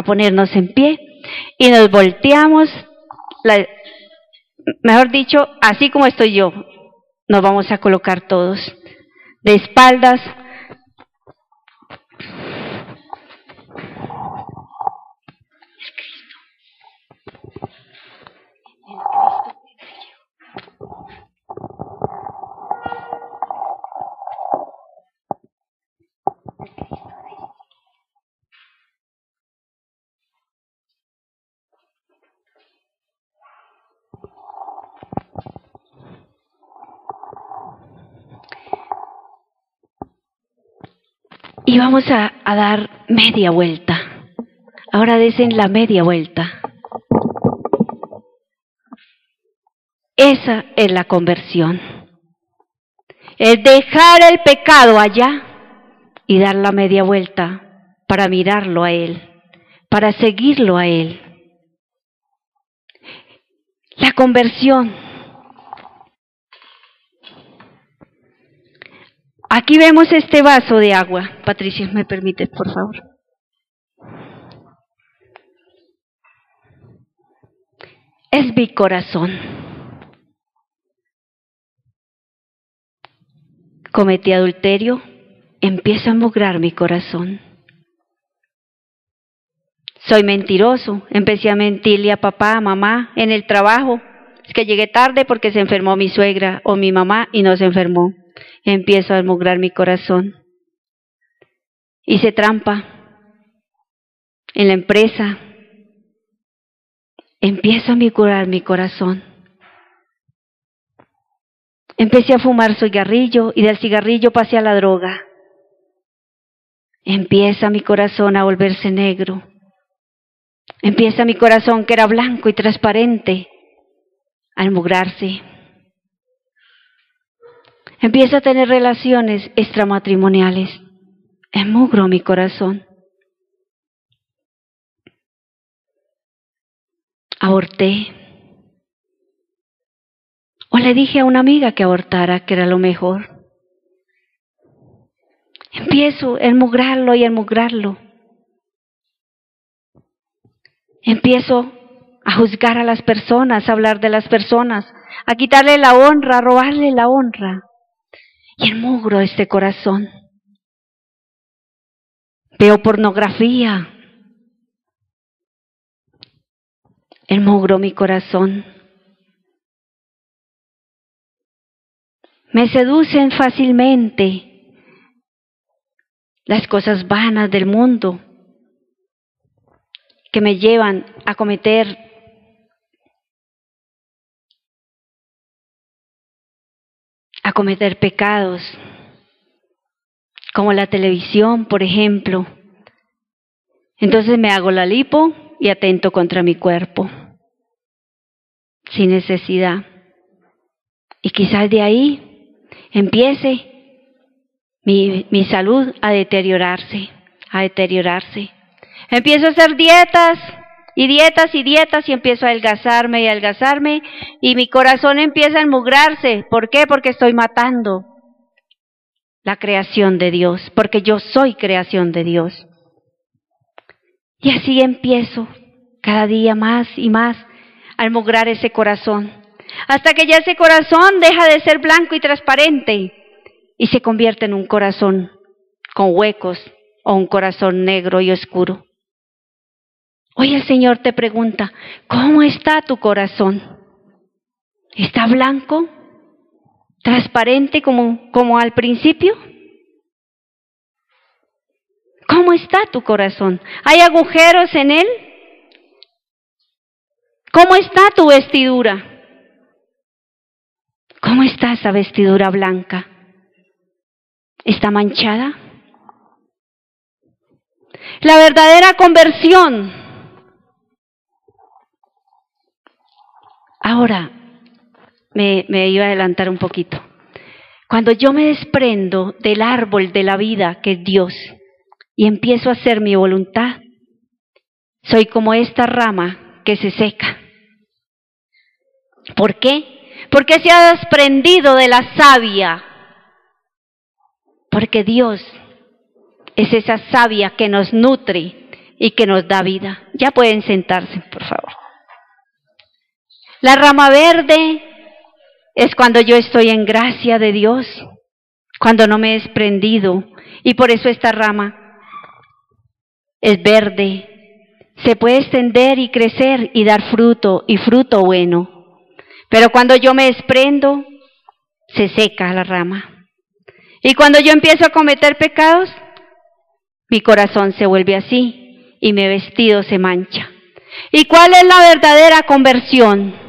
ponernos en pie y nos volteamos, mejor dicho, así como estoy yo, nos vamos a colocar todos de espaldas. Y vamos a dar media vuelta. Ahora desen la media vuelta. Esa es la conversión. Es dejar el pecado allá y dar la media vuelta para mirarlo a Él, para seguirlo a Él. La conversión. Aquí vemos este vaso de agua. Patricia, ¿me permites, por favor? Es mi corazón. Cometí adulterio, empiezo a mugrar mi corazón. Soy mentiroso, empecé a mentirle a papá, a mamá, en el trabajo. Es que llegué tarde porque se enfermó mi suegra o mi mamá y no se enfermó. Empiezo a mugrar mi corazón. Hice trampa en la empresa. Empiezo a mugrar mi corazón. Empecé a fumar cigarrillo y del cigarrillo pasé a la droga. Empieza mi corazón a volverse negro. Empieza mi corazón, que era blanco y transparente, a mugrarse. Empiezo a tener relaciones extramatrimoniales. Enmugro mi corazón. Aborté. O le dije a una amiga que abortara, que era lo mejor. Empiezo a enmugrarlo y a enmugrarlo. Empiezo a juzgar a las personas, a hablar de las personas, a quitarle la honra, a robarle la honra. Y enmugro este corazón. Veo pornografía. Enmugro mi corazón. Me seducen fácilmente las cosas vanas del mundo que me llevan a cometer pecados, como la televisión, por ejemplo. Entonces me hago la lipo y atento contra mi cuerpo, sin necesidad. Y quizás de ahí empiece mi salud a deteriorarse. Empiezo a hacer dietas y empiezo a adelgazarme y mi corazón empieza a enmugrarse. ¿Por qué? Porque estoy matando la creación de Dios, porque yo soy creación de Dios. Y así empiezo cada día más y más a enmugrar ese corazón, hasta que ya ese corazón deja de ser blanco y transparente y se convierte en un corazón con huecos o un corazón negro y oscuro. Hoy el Señor te pregunta, ¿cómo está tu corazón? ¿Está blanco? ¿Transparente como al principio? ¿Cómo está tu corazón? ¿Hay agujeros en él? ¿Cómo está tu vestidura? ¿Cómo está esa vestidura blanca? ¿Está manchada? La verdadera conversión. Ahora, me iba a adelantar un poquito. Cuando yo me desprendo del árbol de la vida, que es Dios, y empiezo a hacer mi voluntad, soy como esta rama que se seca. ¿Por qué? Porque se ha desprendido de la savia. Porque Dios es esa savia que nos nutre y que nos da vida. Ya pueden sentarse, por favor. La rama verde es cuando yo estoy en gracia de Dios, cuando no me he desprendido, y por eso esta rama es verde. Se puede extender y crecer y dar fruto, y fruto bueno. Pero cuando yo me desprendo, se seca la rama. Y cuando yo empiezo a cometer pecados, mi corazón se vuelve así y mi vestido se mancha. ¿Y cuál es la verdadera conversión?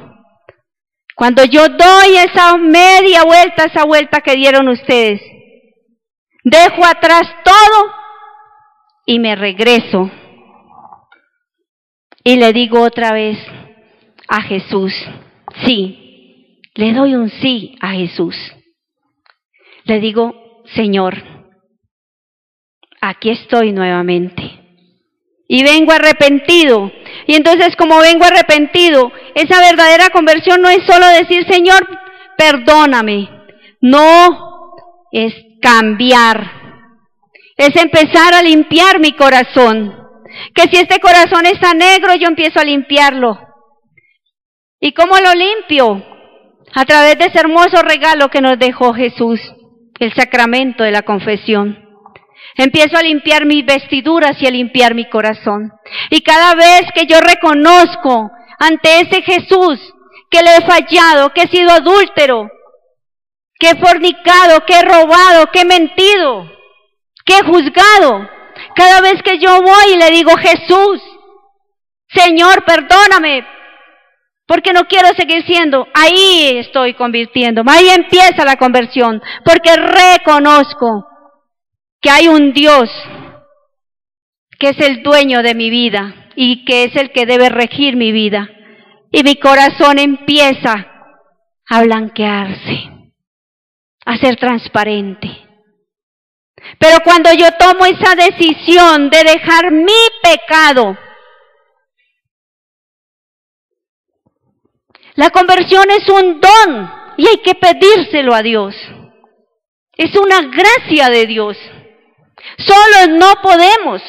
Cuando yo doy esa media vuelta, esa vuelta que dieron ustedes, dejo atrás todo y me regreso. Y le digo otra vez a Jesús, sí, le doy un sí a Jesús. Le digo, Señor, aquí estoy nuevamente. Y vengo arrepentido. Y entonces, como vengo arrepentido, esa verdadera conversión no es solo decir, Señor, perdóname. No, es cambiar. Es empezar a limpiar mi corazón. Que si este corazón está negro, yo empiezo a limpiarlo. ¿Y cómo lo limpio? A través de ese hermoso regalo que nos dejó Jesús, el sacramento de la confesión. Empiezo a limpiar mis vestiduras y a limpiar mi corazón. Y cada vez que yo reconozco ante ese Jesús que le he fallado, que he sido adúltero, que he fornicado, que he robado, que he mentido, que he juzgado, cada vez que yo voy y le digo, Jesús, Señor, perdóname, porque no quiero seguir siendo, ahí estoy convirtiéndome, ahí empieza la conversión, porque reconozco que hay un Dios que es el dueño de mi vida y que es el que debe regir mi vida. Y mi corazón empieza a blanquearse, a ser transparente. Pero cuando yo tomo esa decisión de dejar mi pecado, la conversión es un don y hay que pedírselo a Dios. Es una gracia de Dios. Solos no podemos.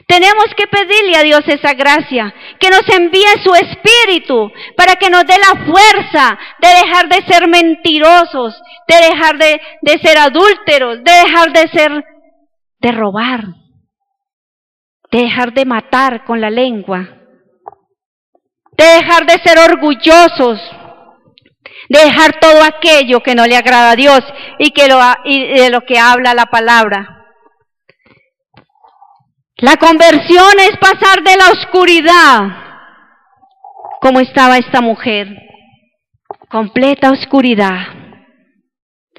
Tenemos que pedirle a Dios esa gracia, que nos envíe su Espíritu para que nos dé la fuerza de dejar de ser mentirosos, de dejar de ser adúlteros, de dejar de robar, de dejar de matar con la lengua, de dejar de ser orgullosos, de dejar todo aquello que no le agrada a Dios y de lo que habla la palabra. La conversión es pasar de la oscuridad, como estaba esta mujer, completa oscuridad,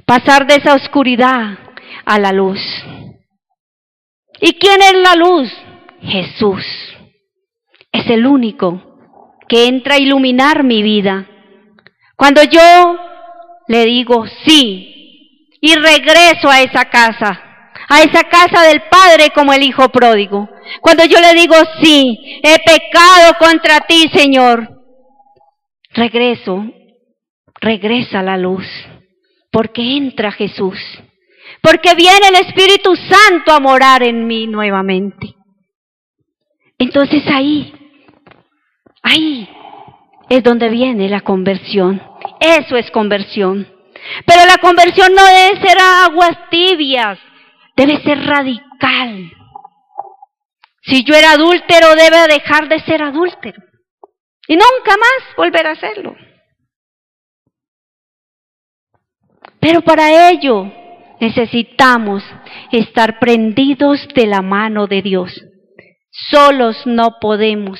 pasar de esa oscuridad a la luz. ¿Y quién es la luz? Jesús. Es el único que entra a iluminar mi vida. Cuando yo le digo sí y regreso a esa casa del Padre como el Hijo pródigo. Cuando yo le digo sí, he pecado contra ti, Señor, regresa la luz, porque entra Jesús, porque viene el Espíritu Santo a morar en mí nuevamente. Entonces ahí es donde viene la conversión. Eso es conversión. Pero la conversión no debe ser a aguas tibias, debe ser radical. Si yo era adúltero, debe dejar de ser adúltero y nunca más volver a hacerlo. Pero para ello necesitamos estar prendidos de la mano de Dios. Solos no podemos,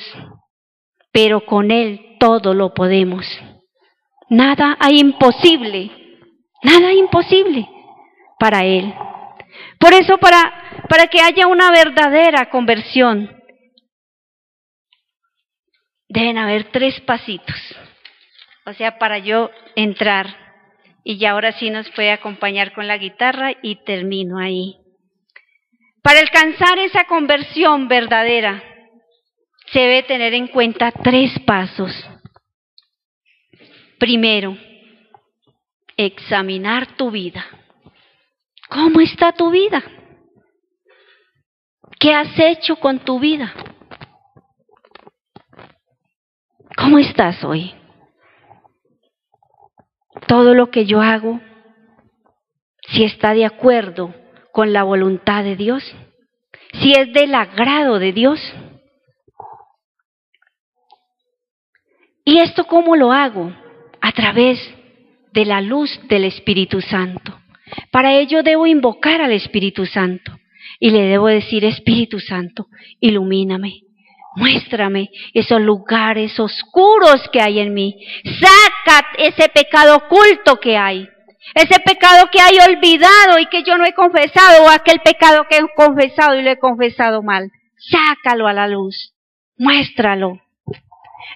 pero con Él todo lo podemos. Nada hay imposible para Él. Por eso, para que haya una verdadera conversión, deben haber 3 pasitos. O sea, para yo entrar. Y ya ahora sí nos puede acompañar con la guitarra y termino ahí. Para alcanzar esa conversión verdadera, se debe tener en cuenta 3 pasos. Primero, examinar tu vida. ¿Cómo está tu vida? ¿Qué has hecho con tu vida? ¿Cómo estás hoy? Todo lo que yo hago, si está de acuerdo con la voluntad de Dios, si es del agrado de Dios. ¿Y esto cómo lo hago? A través de la luz del Espíritu Santo. Para ello debo invocar al Espíritu Santo y le debo decir: Espíritu Santo, ilumíname, muéstrame esos lugares oscuros que hay en mí, saca ese pecado oculto que hay, ese pecado que hay olvidado y que yo no he confesado, o aquel pecado que he confesado y lo he confesado mal, sácalo a la luz, muéstralo.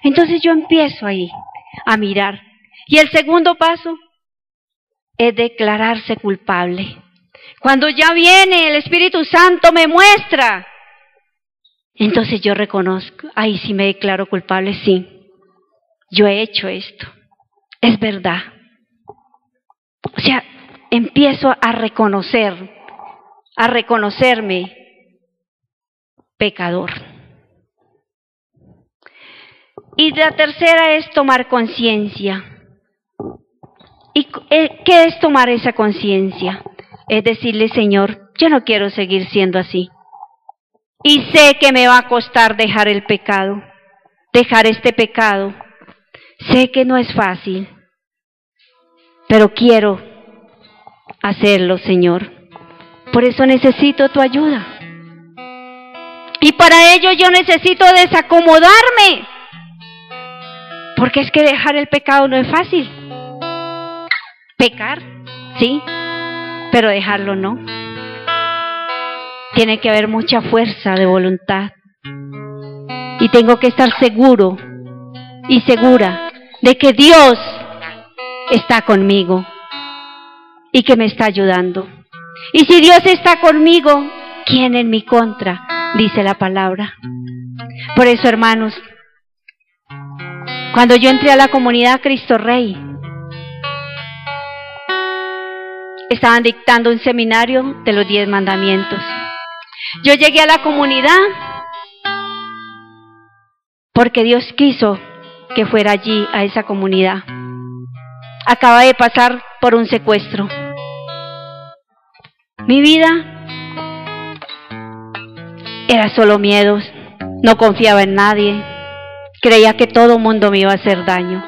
Entonces yo empiezo ahí a mirar. Y el segundo paso es declararse culpable. Cuando ya viene el Espíritu Santo me muestra, entonces yo reconozco, ahí sí me declaro culpable, sí, yo he hecho esto, es verdad. O sea, empiezo a reconocerme pecador. Y la tercera es tomar conciencia. ¿Y qué es tomar esa conciencia? Es decirle: Señor, yo no quiero seguir siendo así. Y sé que me va a costar dejar el pecado, dejar este pecado. Sé que no es fácil, pero quiero hacerlo, Señor. Por eso necesito tu ayuda. Y para ello yo necesito desacomodarme. Porque es que dejar el pecado no es fácil. Pecar, sí, pero dejarlo no. Tiene que haber mucha fuerza de voluntad. Y tengo que estar seguro y segura de que Dios está conmigo y que me está ayudando. Y si Dios está conmigo, ¿quién en mi contra? Dice la palabra. Por eso, hermanos, cuando yo entré a la comunidad Cristo Rey, estaban dictando un seminario de los 10 mandamientos. Yo llegué a la comunidad porque Dios quiso que fuera allí, a esa comunidad. Acaba de pasar por un secuestro. Mi vida era solo miedos, no confiaba en nadie, creía que todo mundo me iba a hacer daño.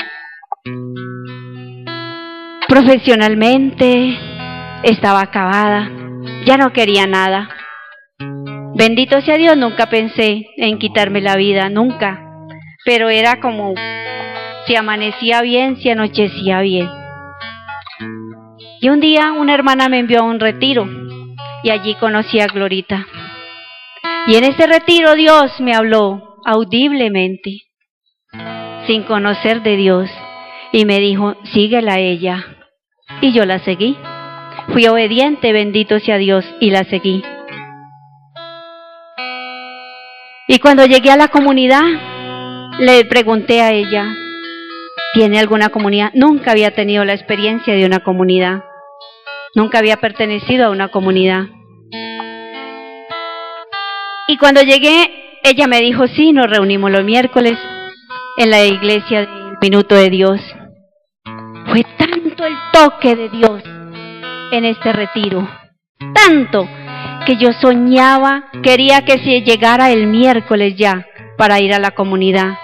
Profesionalmente estaba acabada, ya no quería nada. Bendito sea Dios, nunca pensé en quitarme la vida, nunca. Pero era como si amanecía bien, si anochecía bien. Y un día una hermana me envió a un retiro y allí conocí a Glorita. Y en ese retiro Dios me habló audiblemente, sin conocer de Dios, y me dijo: síguela a ella. Y yo la seguí. Fui obediente, bendito sea Dios, y la seguí. Y cuando llegué a la comunidad, le pregunté a ella: ¿tiene alguna comunidad? Nunca había tenido la experiencia de una comunidad. Nunca había pertenecido a una comunidad. Y cuando llegué, ella me dijo: sí, nos reunimos los miércoles en la iglesia del Minuto de Dios. Fue tanto el toque de Dios en este retiro, tanto que yo soñaba, quería que se llegara el miércoles ya para ir a la comunidad.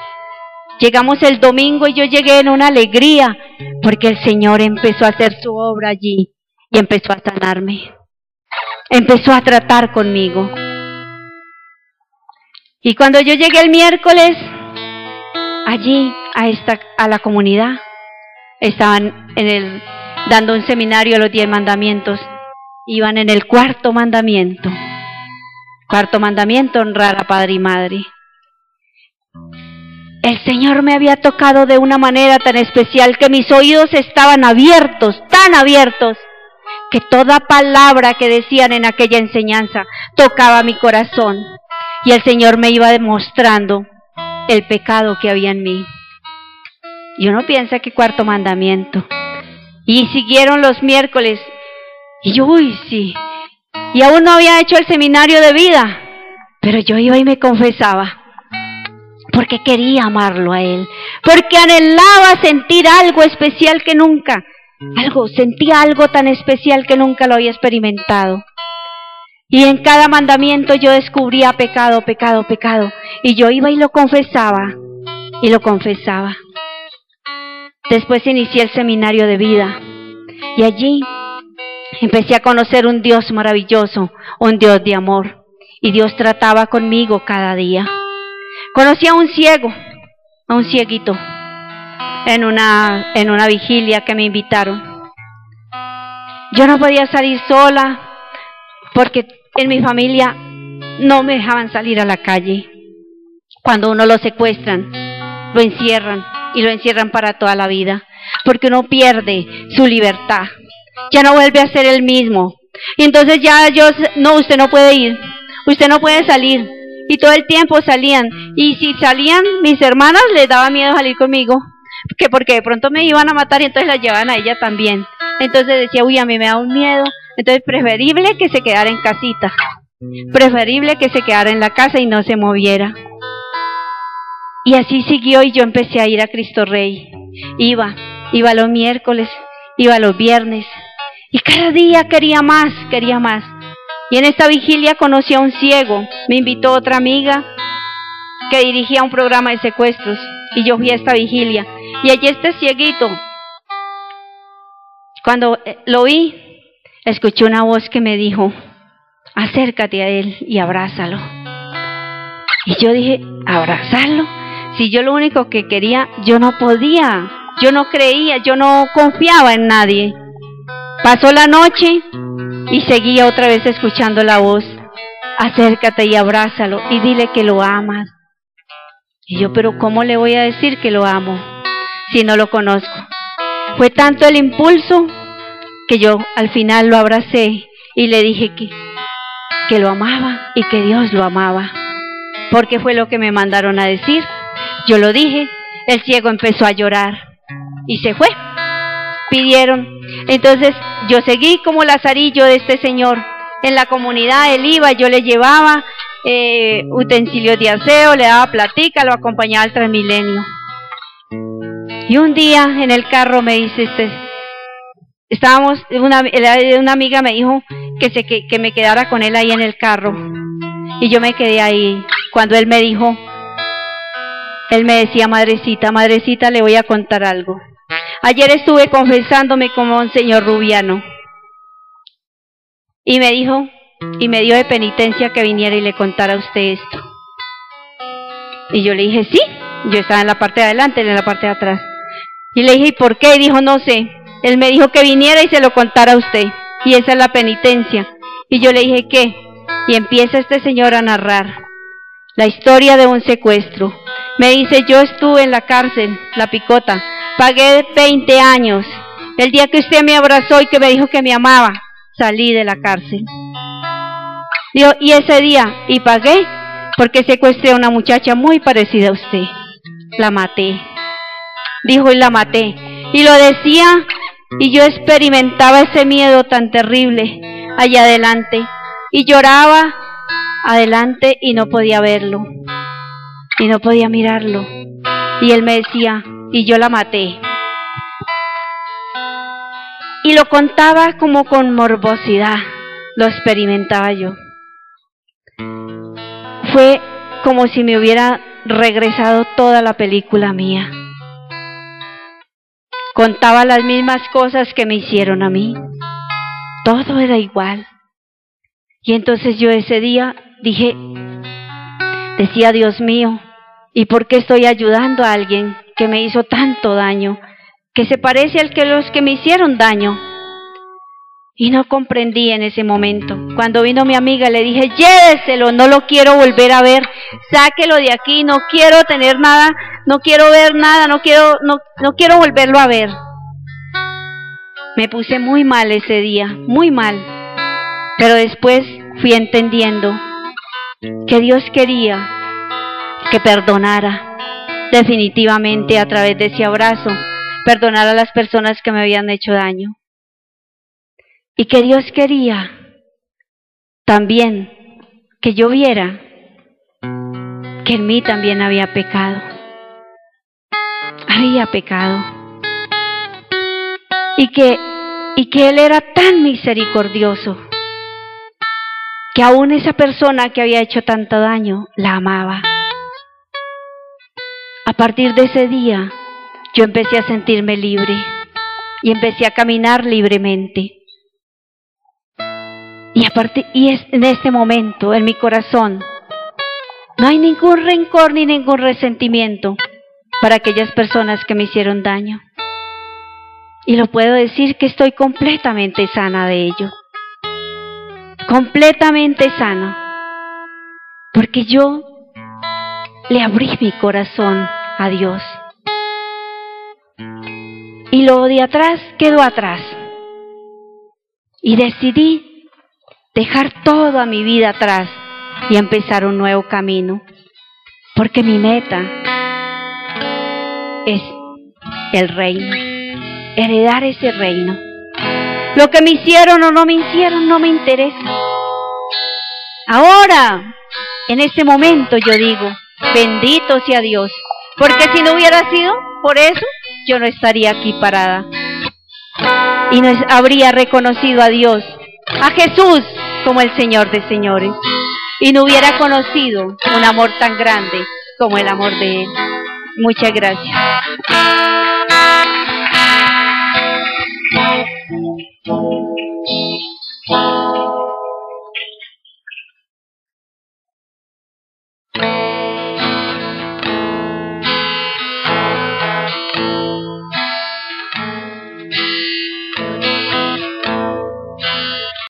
Llegamos el domingo y yo llegué en una alegría porque el Señor empezó a hacer su obra allí y empezó a sanarme, empezó a tratar conmigo. Y cuando yo llegué el miércoles allí a la comunidad, estaban dando un seminario a los 10 mandamientos. Iban en el 4º mandamiento. 4º mandamiento: honrar a padre y madre. El Señor me había tocado de una manera tan especial que mis oídos estaban abiertos, tan abiertos, que toda palabra que decían en aquella enseñanza tocaba mi corazón, y el Señor me iba demostrando el pecado que había en mí. Y uno piensa que cuarto mandamiento. Y siguieron los miércoles, y yo, uy, sí, y aún no había hecho el seminario de vida, pero yo iba y me confesaba, porque quería amarlo a Él, porque anhelaba sentir algo especial que nunca, sentía algo tan especial que nunca lo había experimentado. Y en cada mandamiento yo descubría pecado, pecado, pecado, y yo iba y lo confesaba, y lo confesaba. Después inicié el seminario de vida, y allí empecé a conocer un Dios maravilloso, un Dios de amor, y Dios trataba conmigo cada día. Conocí a un ciego, a un cieguito, en una vigilia que me invitaron. Yo no podía salir sola, porque en mi familia no me dejaban salir a la calle. Cuando uno lo secuestran, lo encierran, y lo encierran para toda la vida, porque uno pierde su libertad, ya no vuelve a ser el mismo, y entonces ya usted no puede ir, usted no puede salir, y todo el tiempo salían, y si salían, mis hermanas les daba miedo salir conmigo, porque de pronto me iban a matar, y entonces la llevaban a ella también. Entonces decía, uy, a mí me da un miedo, entonces preferible que se quedara en casita, preferible que se quedara en la casa y no se moviera. Y así siguió, y yo empecé a ir a Cristo Rey. Iba los miércoles, iba los viernes, y cada día quería más, quería más. Y en esta vigilia conocí a un ciego, me invitó otra amiga que dirigía un programa de secuestros, y yo fui a esta vigilia, y allí este cieguito, cuando lo vi, escuché una voz que me dijo, acércate a él y abrázalo. Y yo dije, ¿abrazarlo? Si yo lo único que quería, yo no podía, yo no creía, yo no confiaba en nadie. Pasó la noche y seguía otra vez escuchando la voz, acércate y abrázalo y dile que lo amas. Y yo, pero ¿cómo le voy a decir que lo amo si no lo conozco? Fue tanto el impulso que yo al final lo abracé y le dije que lo amaba y que Dios lo amaba, porque fue lo que me mandaron a decir. Yo lo dije, el ciego empezó a llorar y se fue. Pidieron. Entonces yo seguí como lazarillo de este señor. En la comunidad él iba, yo le llevaba utensilios de aseo, le daba platica, lo acompañaba al Transmilenio. Y un día en el carro me dice, una amiga me dijo que me quedara con él ahí en el carro. Y yo me quedé ahí. Cuando él me dijo, él me decía, madrecita, madrecita, le voy a contar algo. Ayer estuve confesándome como un señor rubiano. Y me dijo, y me dio de penitencia que viniera y le contara a usted esto. Y yo le dije, sí. Yo estaba en la parte de adelante, él en la parte de atrás. Y le dije, ¿y por qué? Y dijo, no sé. Él me dijo que viniera y se lo contara a usted. Y esa es la penitencia. Y yo le dije, ¿qué? Y empieza este señor a narrar la historia de un secuestro. Me dice, yo estuve en la cárcel, La Picota, pagué 20 años. El día que usted me abrazó y que me dijo que me amaba, salí de la cárcel. Digo, y ese día, y pagué, porque secuestré a una muchacha muy parecida a usted. La maté. Dijo, y la maté. Y lo decía, y yo experimentaba ese miedo tan terrible allá adelante. Y lloraba adelante y no podía verlo. Y no podía mirarlo. Y él me decía, y yo la maté. Y lo contaba como con morbosidad, lo experimentaba yo. Fue como si me hubiera regresado toda la película mía. Contaba las mismas cosas que me hicieron a mí. Todo era igual. Y entonces yo ese día decía, Dios mío, ¿y por qué estoy ayudando a alguien que me hizo tanto daño? Que se parece al que los que me hicieron daño. Y no comprendí en ese momento. Cuando vino mi amiga le dije, lléveselo, no lo quiero volver a ver, sáquelo de aquí, no quiero tener nada, no quiero ver nada, no quiero volverlo a ver. Me puse muy mal ese día, muy mal. Pero después fui entendiendo que Dios quería que perdonara definitivamente a través de ese abrazo, perdonar a las personas que me habían hecho daño. Y que Dios quería también que yo viera que en mí también había pecado. Había pecado. Y que Él era tan misericordioso que aún esa persona que había hecho tanto daño la amaba. A partir de ese día yo empecé a sentirme libre y empecé a caminar libremente. Y en este momento en mi corazón no hay ningún rencor ni ningún resentimiento para aquellas personas que me hicieron daño. Y lo puedo decir que estoy completamente sana de ello. Completamente sana. Porque yo le abrí mi corazón a Dios. Y lo de atrás quedó atrás. Y decidí dejar toda mi vida atrás y empezar un nuevo camino. Porque mi meta es el reino. Heredar ese reino. Lo que me hicieron o no me hicieron no me interesa. Ahora, en este momento yo digo, bendito sea Dios, porque si no hubiera sido por eso, yo no estaría aquí parada. Y no habría reconocido a Dios, a Jesús, como el Señor de señores. Y no hubiera conocido un amor tan grande como el amor de Él. Muchas gracias.